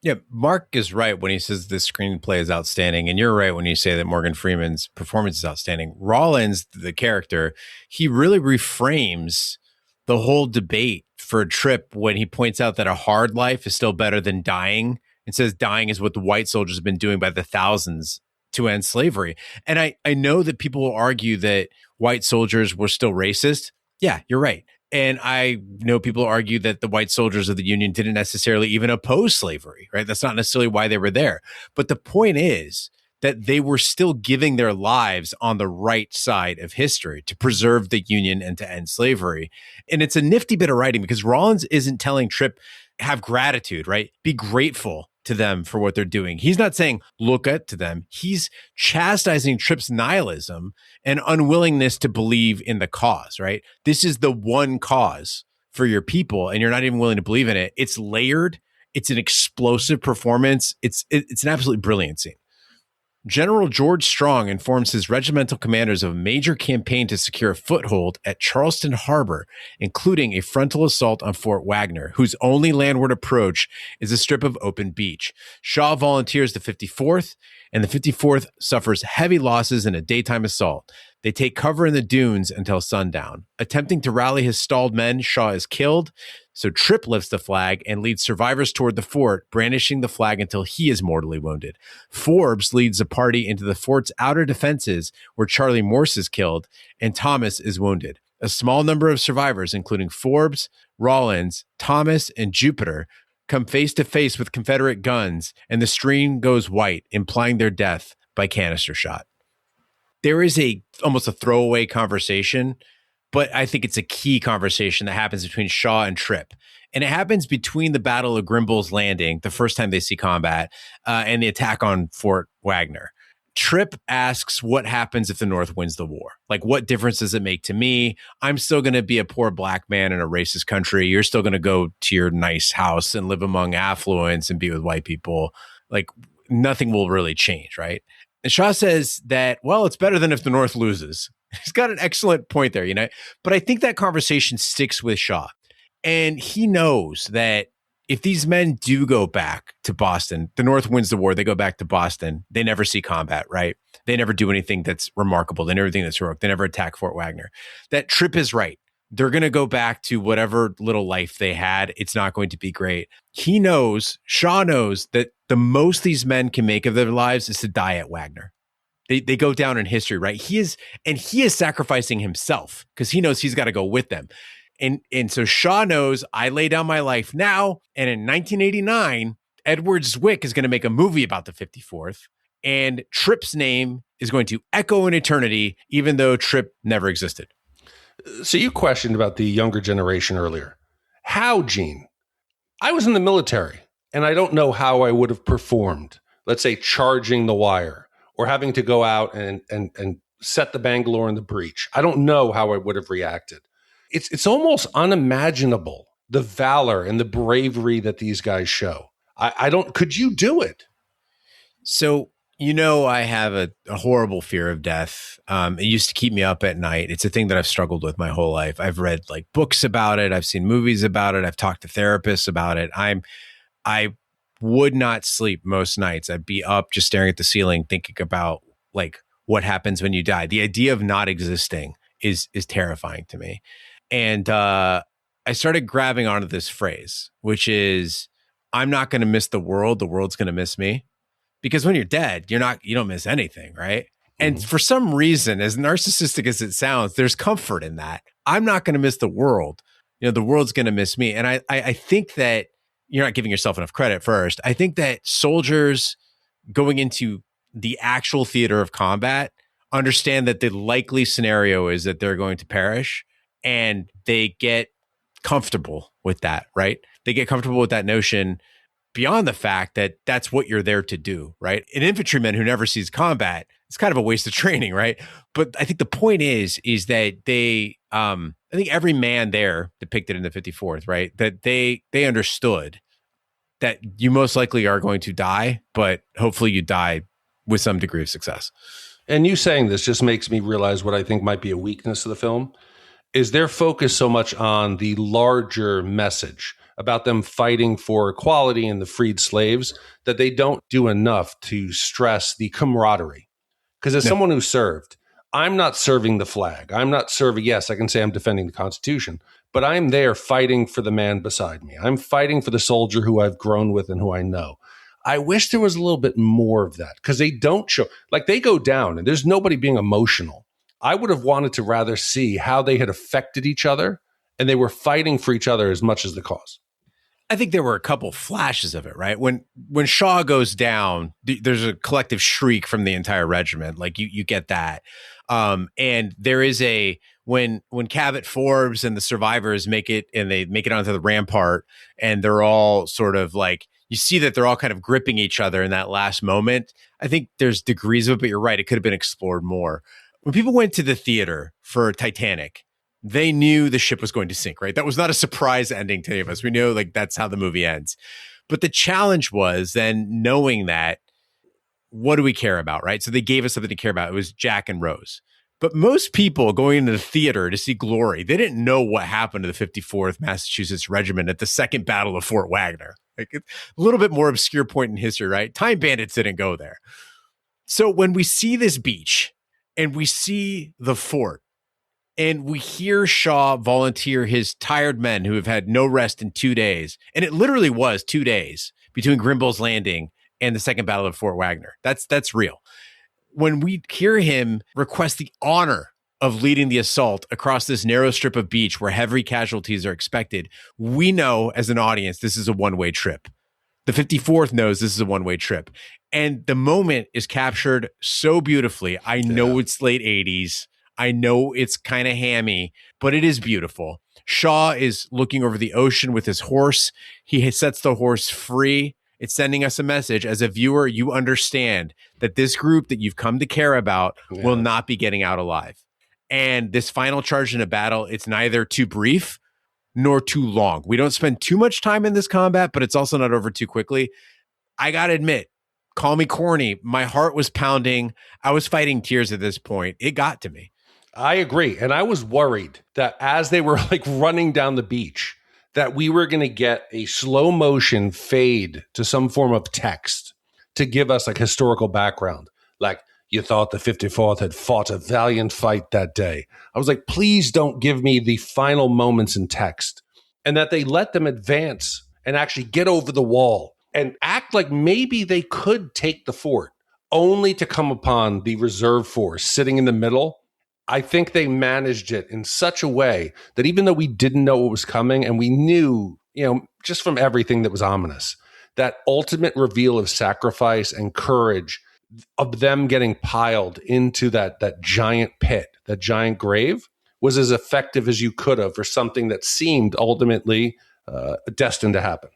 Yeah, Mark is right when he says the screenplay is outstanding, and you're right when you say that Morgan Freeman's performance is outstanding. Rollins, the character, he really reframes the whole debate for Trip when he points out that a hard life is still better than dying, and says dying is what the white soldiers have been doing by the thousands to end slavery. And I know that people will argue that white soldiers were still racist. Yeah, you're right. And I know people argue that the white soldiers of the Union didn't necessarily even oppose slavery, right? That's not necessarily why they were there. But the point is that they were still giving their lives on the right side of history to preserve the Union and to end slavery. And it's a nifty bit of writing because Rollins isn't telling Trip, have gratitude, right? Be grateful to them for what they're doing. He's not saying, look up to them. He's chastising Trip's nihilism and unwillingness to believe in the cause, right? This is the one cause for your people, and you're not even willing to believe in it. It's layered. It's an explosive performance. It's an absolutely brilliant scene. General George Strong informs his regimental commanders of a major campaign to secure a foothold at Charleston Harbor, including a frontal assault on Fort Wagner, whose only landward approach is a strip of open beach. Shaw volunteers the 54th, and the 54th suffers heavy losses in a daytime assault. They take cover in the dunes until sundown. Attempting to rally his stalled men, Shaw is killed, so Trip lifts the flag and leads survivors toward the fort, brandishing the flag until he is mortally wounded. Forbes leads the party into the fort's outer defenses, where Charlie Morse is killed, and Thomas is wounded. A small number of survivors, including Forbes, Rollins, Thomas, and Jupiter, come face to face with Confederate guns, and the screen goes white, implying their death by canister shot. There is almost a throwaway conversation, but I think it's a key conversation that happens between Shaw and Tripp. And it happens between the Battle of Grimbal's Landing, the first time they see combat, and the attack on Fort Wagner. Tripp asks what happens if the North wins the war. Like, what difference does it make to me? I'm still going to be a poor black man in a racist country. You're still going to go to your nice house and live among affluence and be with white people. Like, nothing will really change, right? And Shaw says that, well, it's better than if the North loses. He's got an excellent point there, but I think that conversation sticks with Shaw. And he knows that if these men do go back to Boston, the North wins the war, they go back to Boston, they never see combat, right? They never do anything that's remarkable. They never do anything that's heroic. They never attack Fort Wagner. That Tripp is right. They're going to go back to whatever little life they had. It's not going to be great. Shaw knows that the most these men can make of their lives is to die at Wagner. They go down in history, right? He is sacrificing himself because he knows he's got to go with them. And so Shaw knows, I lay down my life now. And in 1989, Edward Zwick is going to make a movie about the 54th. And Tripp's name is going to echo in eternity, even though Tripp never existed. So you questioned about the younger generation earlier. How, Gene? I was in the military, and I don't know how I would have performed, let's say, charging the wire or having to go out and set the Bangalore in the breach. I don't know how I would have reacted. It's almost unimaginable, the valor and the bravery that these guys show. Could you do it? So, I have a horrible fear of death. It used to keep me up at night. It's a thing that I've struggled with my whole life. I've read books about it. I've seen movies about it. I've talked to therapists about it. I would not sleep most nights. I'd be up just staring at the ceiling, thinking about what happens when you die. The idea of not existing is terrifying to me. And I started grabbing onto this phrase, which is, I'm not going to miss the world. The world's going to miss me. Because when you're dead, you don't miss anything, right? And for some reason, as narcissistic as it sounds, there's comfort in that. I'm not going to miss the world. The world's going to miss me. And I think that you're not giving yourself enough credit first. I think that soldiers going into the actual theater of combat understand that the likely scenario is that they're going to perish. And they get comfortable with that, right? They get comfortable with that notion beyond the fact that that's what you're there to do, right? An infantryman who never sees combat, it's kind of a waste of training, right? But I think the point is that I think every man there depicted in the 54th, right? That they understood that you most likely are going to die, but hopefully you die with some degree of success. And you saying this just makes me realize what I think might be a weakness of the film. Is their focus so much on the larger message about them fighting for equality and the freed slaves that they don't do enough to stress the camaraderie? Because as someone who served, I'm not serving the flag. I'm not serving, yes, I can say I'm defending the Constitution, but I'm there fighting for the man beside me. I'm fighting for the soldier who I've grown with and who I know. I wish there was a little bit more of that because they don't show, they go down and there's nobody being emotional. I would have wanted to rather see how they had affected each other and they were fighting for each other as much as the cause. I think there were a couple flashes of it, right? When Shaw goes down, there's a collective shriek from the entire regiment. You get that. And there is when Cabot Forbes and the survivors make it and they make it onto the rampart and they're all sort of you see that they're all kind of gripping each other in that last moment. I think there's degrees of it, but you're right. It could have been explored more. When people went to the theater for Titanic, they knew the ship was going to sink, right? That was not a surprise ending to any of us. We know that's how the movie ends. But the challenge was then knowing that, what do we care about, right? So they gave us something to care about. It was Jack and Rose. But most people going into the theater to see Glory, they didn't know what happened to the 54th Massachusetts Regiment at the Second Battle of Fort Wagner. A little bit more obscure point in history, right? Time Bandits didn't go there. So when we see this beach, and we see the fort and we hear Shaw volunteer his tired men who have had no rest in 2 days. And it literally was 2 days between Grimbal's Landing and the Second Battle of Fort Wagner. That's real. When we hear him request the honor of leading the assault across this narrow strip of beach where heavy casualties are expected, we know as an audience this is a one-way trip. The 54th knows this is a one-way trip. And the moment is captured so beautifully. I know it's late 80s. I know it's kind of hammy, but it is beautiful. Shaw is looking over the ocean with his horse. He sets the horse free. It's sending us a message. As a viewer, you understand that this group that you've come to care about will not be getting out alive. And this final charge in a battle, it's neither too brief nor too long. We don't spend too much time in this combat, but it's also not over too quickly. I got to admit, call me corny, my heart was pounding. I was fighting tears at this point. It got to me. I agree. And I was worried that as they were like running down the beach, that we were going to get a slow motion fade to some form of text to give us like historical background. Like, you thought the 54th had fought a valiant fight that day. I was like, please don't give me the final moments in text. And that they let them advance and actually get over the wall and act like maybe they could take the fort, only to come upon the reserve force sitting in the middle. I think they managed it in such a way that even though we didn't know what was coming, and we knew, just from everything that was ominous, that ultimate reveal of sacrifice and courage of them getting piled into that giant pit, that giant grave, was as effective as you could have for something that seemed ultimately destined to happen.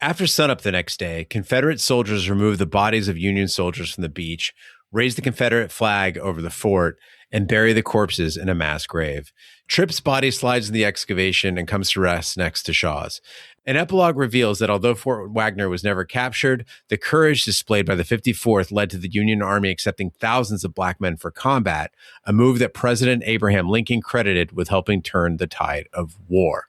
After sunup the next day, Confederate soldiers removed the bodies of Union soldiers from the beach, raised the Confederate flag over the fort, and bury the corpses in a mass grave. Tripp's body slides in the excavation and comes to rest next to Shaw's. An epilogue reveals that although Fort Wagner was never captured, the courage displayed by the 54th led to the Union Army accepting thousands of black men for combat, a move that President Abraham Lincoln credited with helping turn the tide of war.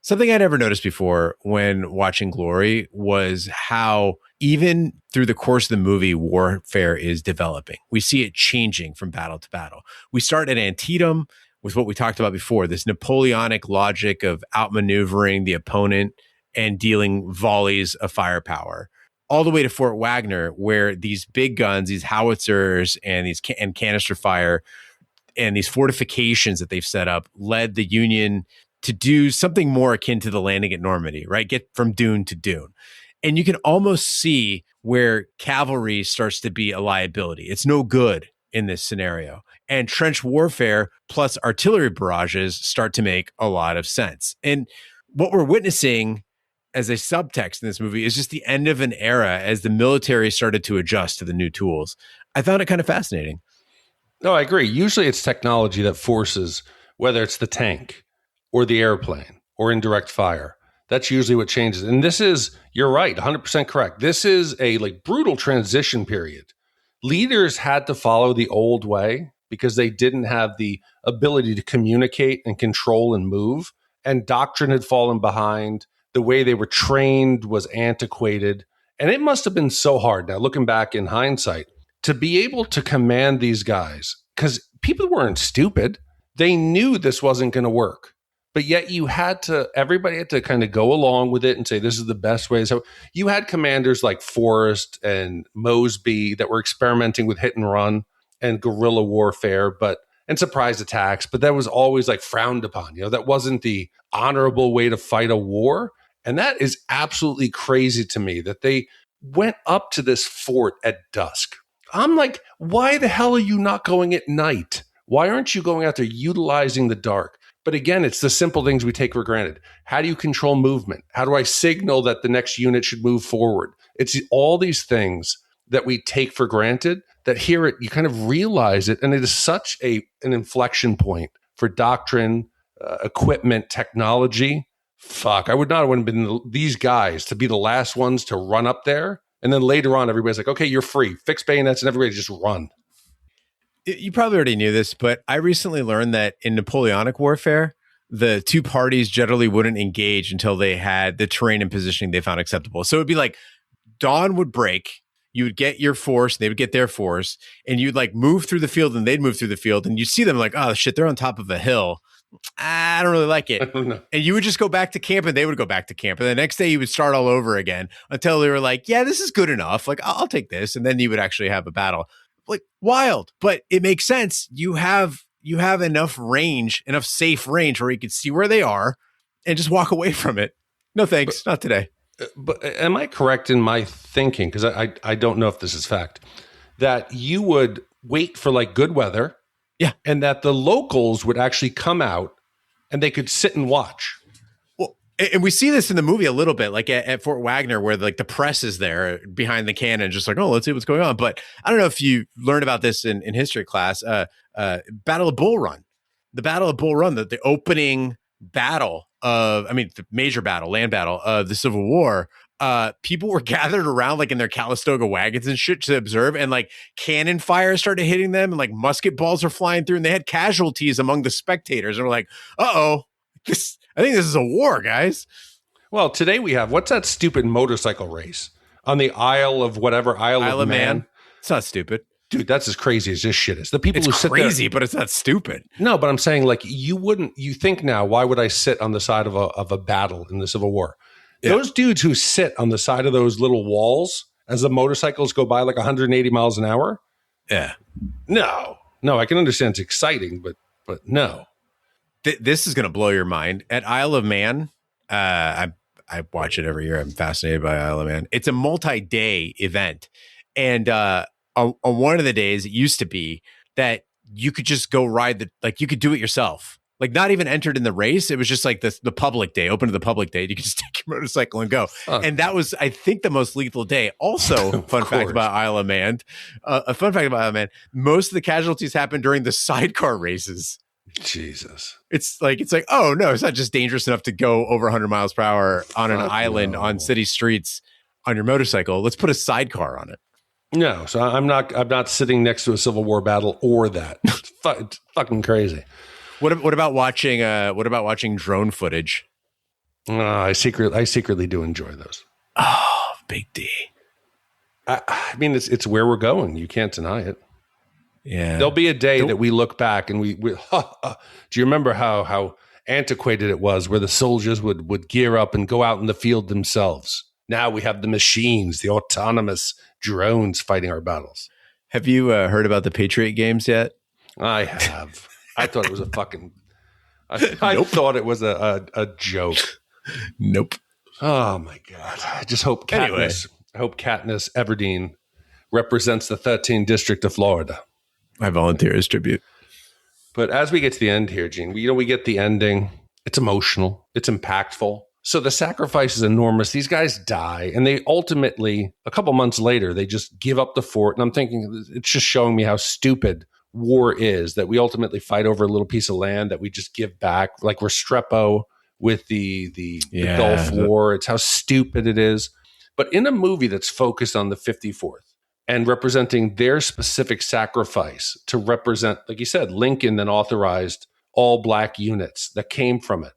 Something I never noticed before when watching Glory was how even through the course of the movie, warfare is developing. We see it changing from battle to battle. We start at Antietam with what we talked about before, this Napoleonic logic of outmaneuvering the opponent and dealing volleys of firepower, all the way to Fort Wagner, where these big guns, these howitzers and these and canister fire and these fortifications that they've set up led the Union to do something more akin to the landing at Normandy, right? Get from dune to dune. And you can almost see where cavalry starts to be a liability. It's no good in this scenario. And trench warfare plus artillery barrages start to make a lot of sense. And what we're witnessing as a subtext in this movie is just the end of an era as the military started to adjust to the new tools. I found it kind of fascinating. No, I agree. Usually it's technology that forces, whether it's the tank or the airplane or indirect fire. That's usually what changes. And this is, you're right, 100% correct. This is a brutal transition period. Leaders had to follow the old way because they didn't have the ability to communicate and control and move. And doctrine had fallen behind. The way they were trained was antiquated. And it must have been so hard now, looking back in hindsight, to be able to command these guys, because people weren't stupid. They knew this wasn't going to work. But yet everybody had to kind of go along with it and say, this is the best way. So you had commanders like Forrest and Mosby that were experimenting with hit and run and guerrilla warfare, and surprise attacks. But that was always frowned upon. That wasn't the honorable way to fight a war. And that is absolutely crazy to me that they went up to this fort at dusk. I'm like, why the hell are you not going at night? Why aren't you going out there utilizing the dark? But again, it's the simple things we take for granted. How do you control movement? How do I signal that the next unit should move forward? It's all these things that we take for granted that you kind of realize it. And it is such an inflection point for doctrine, equipment, technology. Fuck, I would not have been these guys to be the last ones to run up there. And then later on, everybody's like, okay, you're free. Fix bayonets and everybody just run. You probably already knew this, but I recently learned that in Napoleonic warfare, the two parties generally wouldn't engage until they had the terrain and positioning they found acceptable. So it'd be like dawn would break, you would get your force, they would get their force, and you'd move through the field and they'd move through the field, and you'd see them oh shit, they're on top of a hill. I don't really like it. And you would just go back to camp and they would go back to camp. And the next day you would start all over again until they were like, yeah, this is good enough. I'll take this. And then you would actually have a battle. Like wild, but it makes sense. You have enough range, enough safe range where you can see where they are and just walk away from it. No thanks, not today. But am I correct in my thinking? Because I don't know if this is fact, that you would wait for like good weather. Yeah. And that the locals would actually come out and they could sit and watch. Well, and we see this in the movie a little bit, like at Fort Wagner, where like the press is there behind the cannon, just like, oh, let's see what's going on. But I don't know if you learned about this in history class. Battle of Bull Run. The Battle of Bull Run, the opening battle the major battle, land battle of the Civil War, people were gathered around like in their Calistoga wagons and shit to observe, and like cannon fire started hitting them and like musket balls are flying through, and they had casualties among the spectators, and we're like, I think this is a war, guys. Well, today we have, what's that stupid motorcycle race on the Isle of whatever, Isle of Man? It's not stupid. Dude, that's as crazy as this shit is. The people it's who sit crazy, there, but it's not stupid. No, but I'm saying like you think now, why would I sit on the side of a battle in the Civil War? Yeah. Those dudes who sit on the side of those little walls as the motorcycles go by like 180 miles an hour. Yeah. No, I can understand it's exciting, but no. This is going to blow your mind. At Isle of Man, I watch it every year. I'm fascinated by Isle of Man. It's a multi-day event. And on one of the days, it used to be that you could just go ride you could do it yourself. Like not even entered in the race. It was just like the public day, open to the public day. You could just take your motorcycle and go. And that was, I think, the most lethal day. Also, fun fact about Isle of Man, most of the casualties happened during the sidecar races. Jesus. It's like, oh no, it's not just dangerous enough to go over 100 miles per hour on an island on city streets on your motorcycle. Let's put a sidecar on it. No, so I'm not sitting next to a Civil War battle or that. It's fucking crazy. What about watching drone footage? I secretly do enjoy those. Oh, Big D. I mean, it's where we're going. You can't deny it. Yeah. There'll be a day that we look back and we do you remember how antiquated it was, where the soldiers would gear up and go out in the field themselves? Now we have the machines, the autonomous drones fighting our battles. Have you heard about the Patriot games yet? I have. I thought it was a fucking. I thought it was a joke. Nope. Oh my god! I just hope Katniss. I hope Katniss Everdeen represents the 13th district of Florida. I volunteer as tribute. But as we get to the end here, Gene, we get the ending. It's emotional. It's impactful. So the sacrifice is enormous. These guys die, and they ultimately, a couple months later, they just give up the fort. And I'm thinking, it's just showing me how stupid war is, that we ultimately fight over a little piece of land that we just give back, like Restrepo with the Gulf War. It's how stupid it is. But in a movie that's focused on the 54th and representing their specific sacrifice to represent, like you said, Lincoln then authorized all black units that came from it.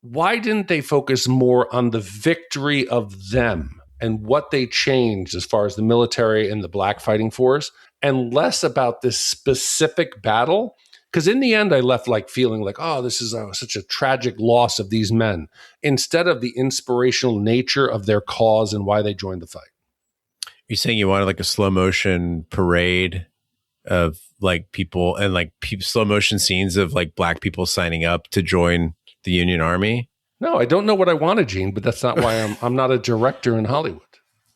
Why didn't they focus more on the victory of them and what they changed as far as the military and the black fighting force, and less about this specific battle? Because in the end, I left like feeling like, oh, this is such a tragic loss of these men, instead of the inspirational nature of their cause and why they joined the fight. You're saying you wanted like a slow motion parade of like people and like slow motion scenes of like black people signing up to join the Union Army? No, I don't know what I wanted, Gene, but that's not why I'm not a director in Hollywood.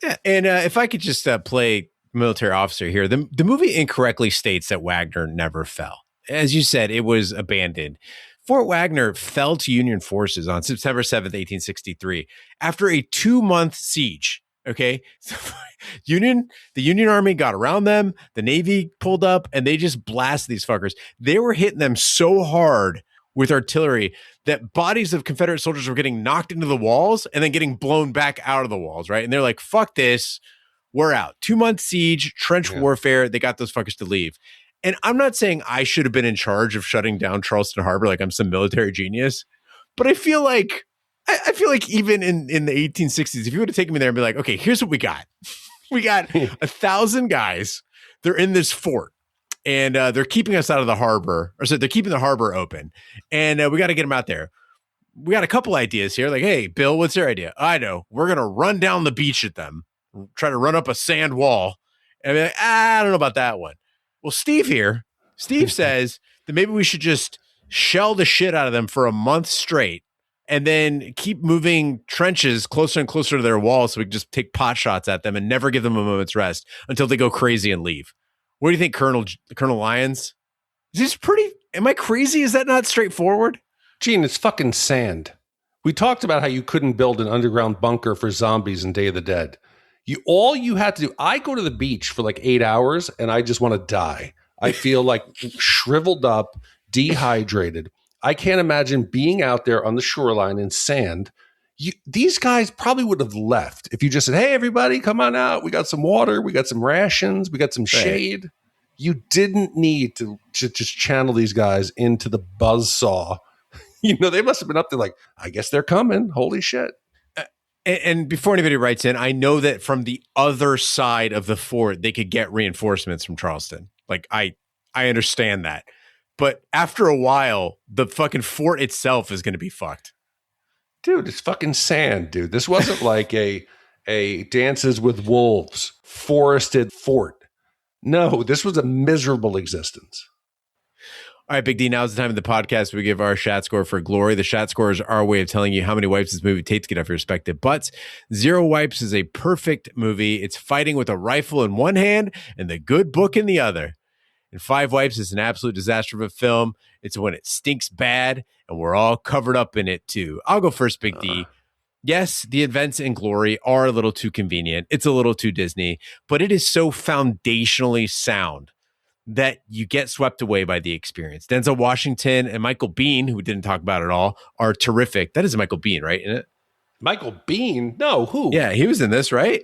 Yeah, and if I could just play military officer here, the movie incorrectly states that Wagner never fell. As you said, it was abandoned. Fort Wagner fell to Union forces on September 7th, 1863, after a 2-month siege. Okay, so the Union Army got around them, the Navy pulled up, and they just blasted these fuckers. They were hitting them so hard with artillery that bodies of Confederate soldiers were getting knocked into the walls and then getting blown back out of the walls, right? And they're like, fuck this, we're out. 2-month siege, trench warfare, they got those fuckers to leave. And I'm not saying I should have been in charge of shutting down Charleston Harbor like I'm some military genius, but I feel like even in the 1860s, if you would have taken me there and be like, okay, here's what we got. We got 1,000 guys. They're in this fort. And they're keeping us out of the harbor, or so they're keeping the harbor open. And we got to get them out there. We got a couple ideas here. Like, hey, Bill, what's your idea? I know. We're going to run down the beach at them, try to run up a sand wall. And be like, I don't know about that one. Well, Steve says that maybe we should just shell the shit out of them for a month straight and then keep moving trenches closer and closer to their walls so we can just take pot shots at them and never give them a moment's rest until they go crazy and leave. What do you think, Colonel Lyons? Is this am I crazy? Is that not straightforward? Gene, it's fucking sand. We talked about how you couldn't build an underground bunker for zombies in Day of the Dead. All you had to do, I go to the beach for like 8 hours and I just want to die. I feel like shriveled up, dehydrated. I can't imagine being out there on the shoreline in sand. These guys probably would have left if you just said, hey, everybody, come on out. We got some water. We got some rations. We got some shade. You didn't need to just channel these guys into the buzzsaw. They must have been up there like, I guess they're coming. Holy shit. And before anybody writes in, I know that from the other side of the fort, they could get reinforcements from Charleston. Like, I understand that. But after a while, the fucking fort itself is going to be fucked. Dude, it's fucking sand, dude. This wasn't like a Dances with Wolves forested fort. No, this was a miserable existence. All right, Big D, now's the time of the podcast we give our Shat score for Glory. The Shat score is our way of telling you how many wipes this movie takes to get off your respective butts. 0 wipes is a perfect movie. It's fighting with a rifle in one hand and the good book in the other. And 5 wipes is an absolute disaster of a film. It's when it stinks bad and we're all covered up in it too. I'll go first, Big D. Yes, the events in Glory are a little too convenient. It's a little too Disney, but it is so foundationally sound that you get swept away by the experience. Denzel Washington and Michael Biehn, who we didn't talk about at all, are terrific. That is Michael Biehn, right? Isn't it? Michael Biehn? No, who? Yeah, he was in this, right?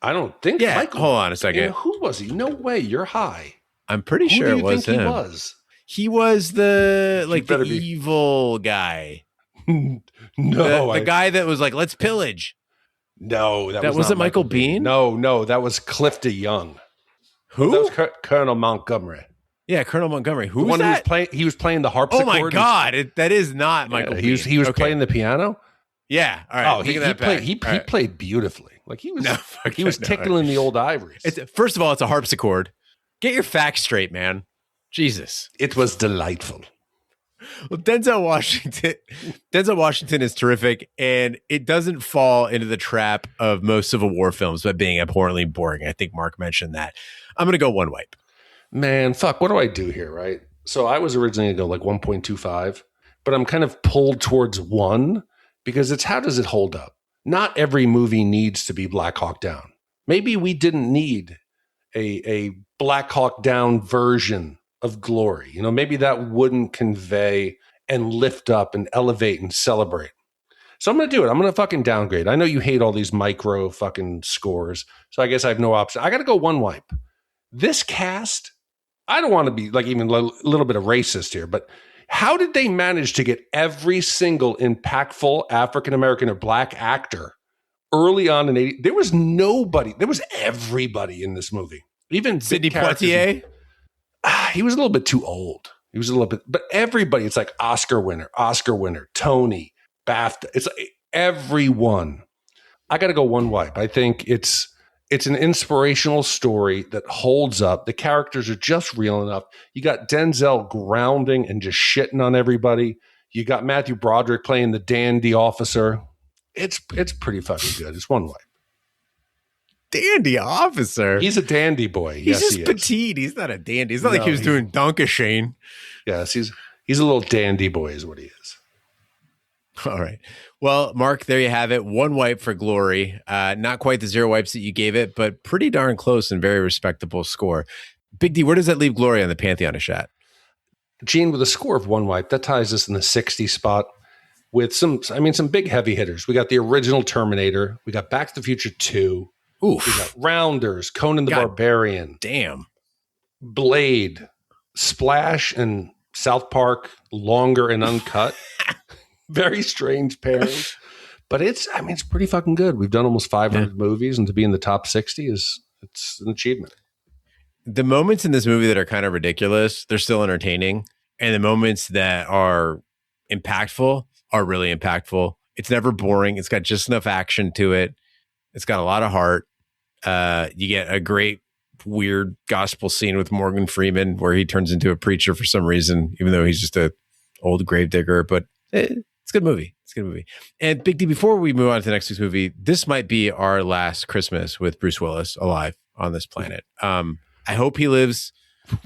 I don't think. Yeah, Michael, hold on a second. Who was he? No way. You're high. I'm pretty sure it was him. He was? He was the evil guy. No, the guy that was like, let's pillage. No, that wasn't Michael Biehn. No, that was Clifton Young. Who? That was Colonel Montgomery. Yeah, Colonel Montgomery. Who was that? He was playing the harpsichord. Oh my God, that is not Michael Biehn. He was playing the piano. Yeah. All right. He played beautifully. Like he was tickling the old ivories. First of all, it's a harpsichord. Get your facts straight, man. Jesus. It was delightful. Well, Denzel Washington is terrific, and it doesn't fall into the trap of most Civil War films by being abhorrently boring. I think Mark mentioned that. I'm going to go 1 wipe. Man, fuck, what do I do here, right? So I was originally going to go like 1.25, but I'm kind of pulled towards 1 because it's how does it hold up? Not every movie needs to be Black Hawk Down. Maybe we didn't need a Black Hawk Down version of Glory. Maybe that wouldn't convey and lift up and elevate and celebrate. So I'm going to do it. I'm going to fucking downgrade. I know you hate all these micro fucking scores, so I guess I have no option. I got to go 1 wipe. This cast, I don't want to be like even a little bit of racist here, but how did they manage to get every single impactful African-American or Black actor early on in 80? There was nobody. There was everybody in this movie. Even Sidney Poitier. He was a little bit too old. He was a little bit, but everybody, it's like Oscar winner, Tony, BAFTA. It's like everyone. I got to go 1 wipe. I think it's an inspirational story that holds up. The characters are just real enough. You got Denzel grounding and just shitting on everybody. You got Matthew Broderick playing the dandy officer. It's pretty fucking good. It's 1 wipe. Dandy officer. He's a dandy boy. He's yes, just petite. He's not a dandy. It's not like he was doing Donkashane. Yes, he's a little dandy boy is what he is. All right. Well, Mark, there you have it. 1 wipe for Glory. Not quite the 0 wipes that you gave it, but pretty darn close and very respectable score. Big D, where does that leave Glory on the Pantheon of Shat? Gene, with a score of 1 wipe, that ties us in the 60 spot with some big heavy hitters. We got the original Terminator. We got Back to the Future 2. Oof. We got Rounders, Conan the Barbarian. Damn. Blade, Splash, and South Park, longer and uncut. Very strange pairings. But it's pretty fucking good. We've done almost 500 movies, and to be in the top 60 it's an achievement. The moments in this movie that are kind of ridiculous, they're still entertaining. And the moments that are impactful are really impactful. It's never boring. It's got just enough action to it. It's got a lot of heart. You get a great weird gospel scene with Morgan Freeman where he turns into a preacher for some reason, even though he's just a old gravedigger. But it's a good movie. It's a good movie. And Big D, before we move on to the next week's movie, this might be our last Christmas with Bruce Willis alive on this planet. I hope he lives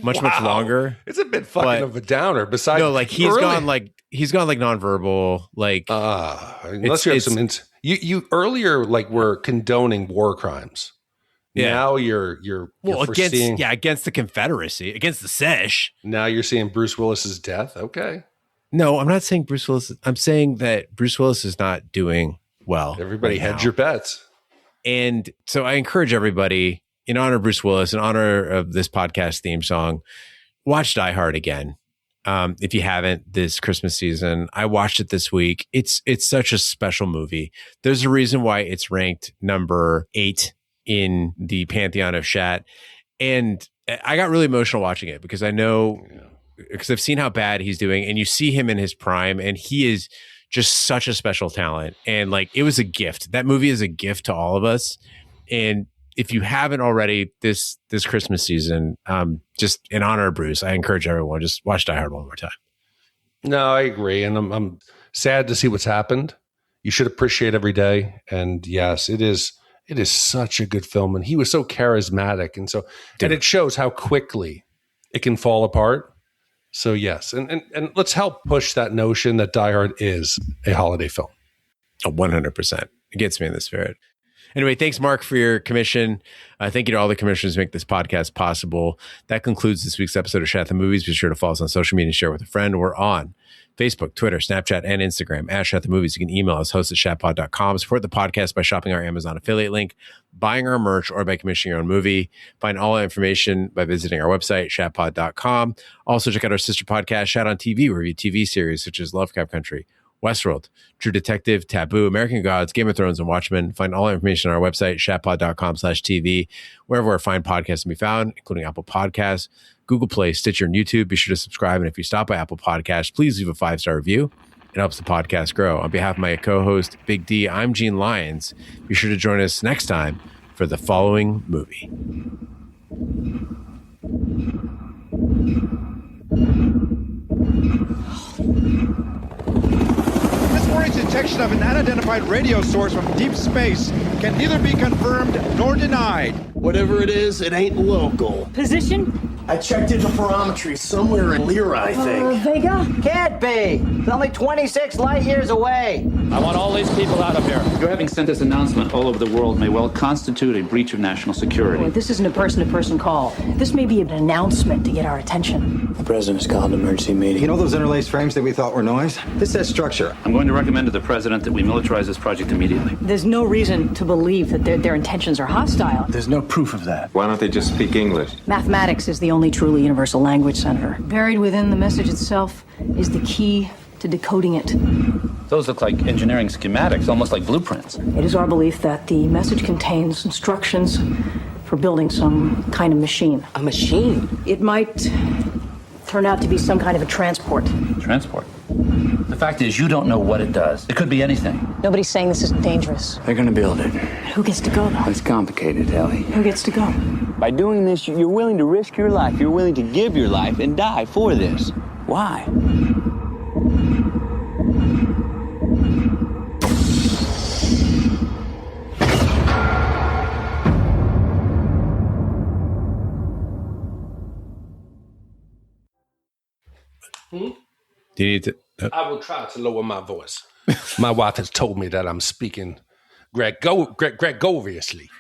much longer. It's a bit fucking of a downer. Besides, no, like he's gone like nonverbal. Like unless you have some. You earlier like were condoning war crimes. Yeah. Now you're against the Confederacy, against the Sesh. Now you're seeing Bruce Willis's death. Okay. No, I'm not saying Bruce Willis. I'm saying that Bruce Willis is not doing well. Everybody hedge your bets. And so I encourage everybody, in honor of Bruce Willis, in honor of this podcast theme song, watch Die Hard again. If you haven't this Christmas season, I watched it this week. It's such a special movie. There's a reason why it's ranked number 8 in the pantheon of Shat. And I got really emotional watching it because I know, because I've seen how bad he's doing, and you see him in his prime, and he is just such a special talent. And like, it was a gift. That movie is a gift to all of us. And if you haven't already this Christmas season, just in honor of Bruce, I encourage everyone, just watch Die Hard one more time. No, I agree. And I'm sad to see what's happened. You should appreciate every day. And yes, it is such a good film. And he was so charismatic. And and it shows how quickly it can fall apart. So yes. And let's help push that notion that Die Hard is a holiday film. 100%. It gets me in the spirit. Anyway, thanks, Mark, for your commission. Thank you to all the commissioners who make this podcast possible. That concludes this week's episode of Shat the Movies. Be sure to follow us on social media and share with a friend. We're on Facebook, Twitter, Snapchat, and Instagram at Shat the Movies. You can email us, host@shatpod.com. Support the podcast by shopping our Amazon affiliate link, buying our merch, or by commissioning your own movie. Find all our information by visiting our website, shatpod.com. Also, check out our sister podcast, Shat on TV. We review TV series such as Lovecraft Country, Westworld, True Detective, Taboo, American Gods, Game of Thrones, and Watchmen. Find all our information on our website, shatpod.com/TV, wherever our fine podcasts can be found, including Apple Podcasts, Google Play, Stitcher, and YouTube. Be sure to subscribe. And if you stop by Apple Podcasts, please leave a 5-star review. It helps the podcast grow. On behalf of my co-host, Big D, I'm Gene Lyons. Be sure to join us next time for the following movie. This morning's detection of an unidentified radio source from deep space can neither be confirmed nor denied. Whatever it is, it ain't local. Position? I checked interferometry somewhere in Lyra, I think. Vega? Can't be. It's only 26 light years away. I want all these people out of here. Your having sent this announcement all over the world may well constitute a breach of national security. Well, this isn't a person-to-person call. This may be an announcement to get our attention. The president's called an emergency meeting. You know those interlaced frames that we thought were noise? This has structure. I'm going to recommend to the president that we militarize this project immediately. There's no reason to believe that their intentions are hostile. There's no proof of that. Why don't they just speak English? Mathematics is the only truly universal language, Senator. Buried within the message itself is the key to decoding it. Those look like engineering schematics, almost like blueprints. It is our belief that the message contains instructions for building some kind of machine. A machine? It might turn out to be some kind of a transport. Transport? The fact is, you don't know what it does. It could be anything. Nobody's saying this isn't dangerous. They're gonna build it. Who gets to go, though? It's complicated, Ellie. Who gets to go? By doing this, you're willing to risk your life. You're willing to give your life and die for this. Why? Do you need to? I will try to lower my voice. My wife has told me that I'm speaking Gregoriously.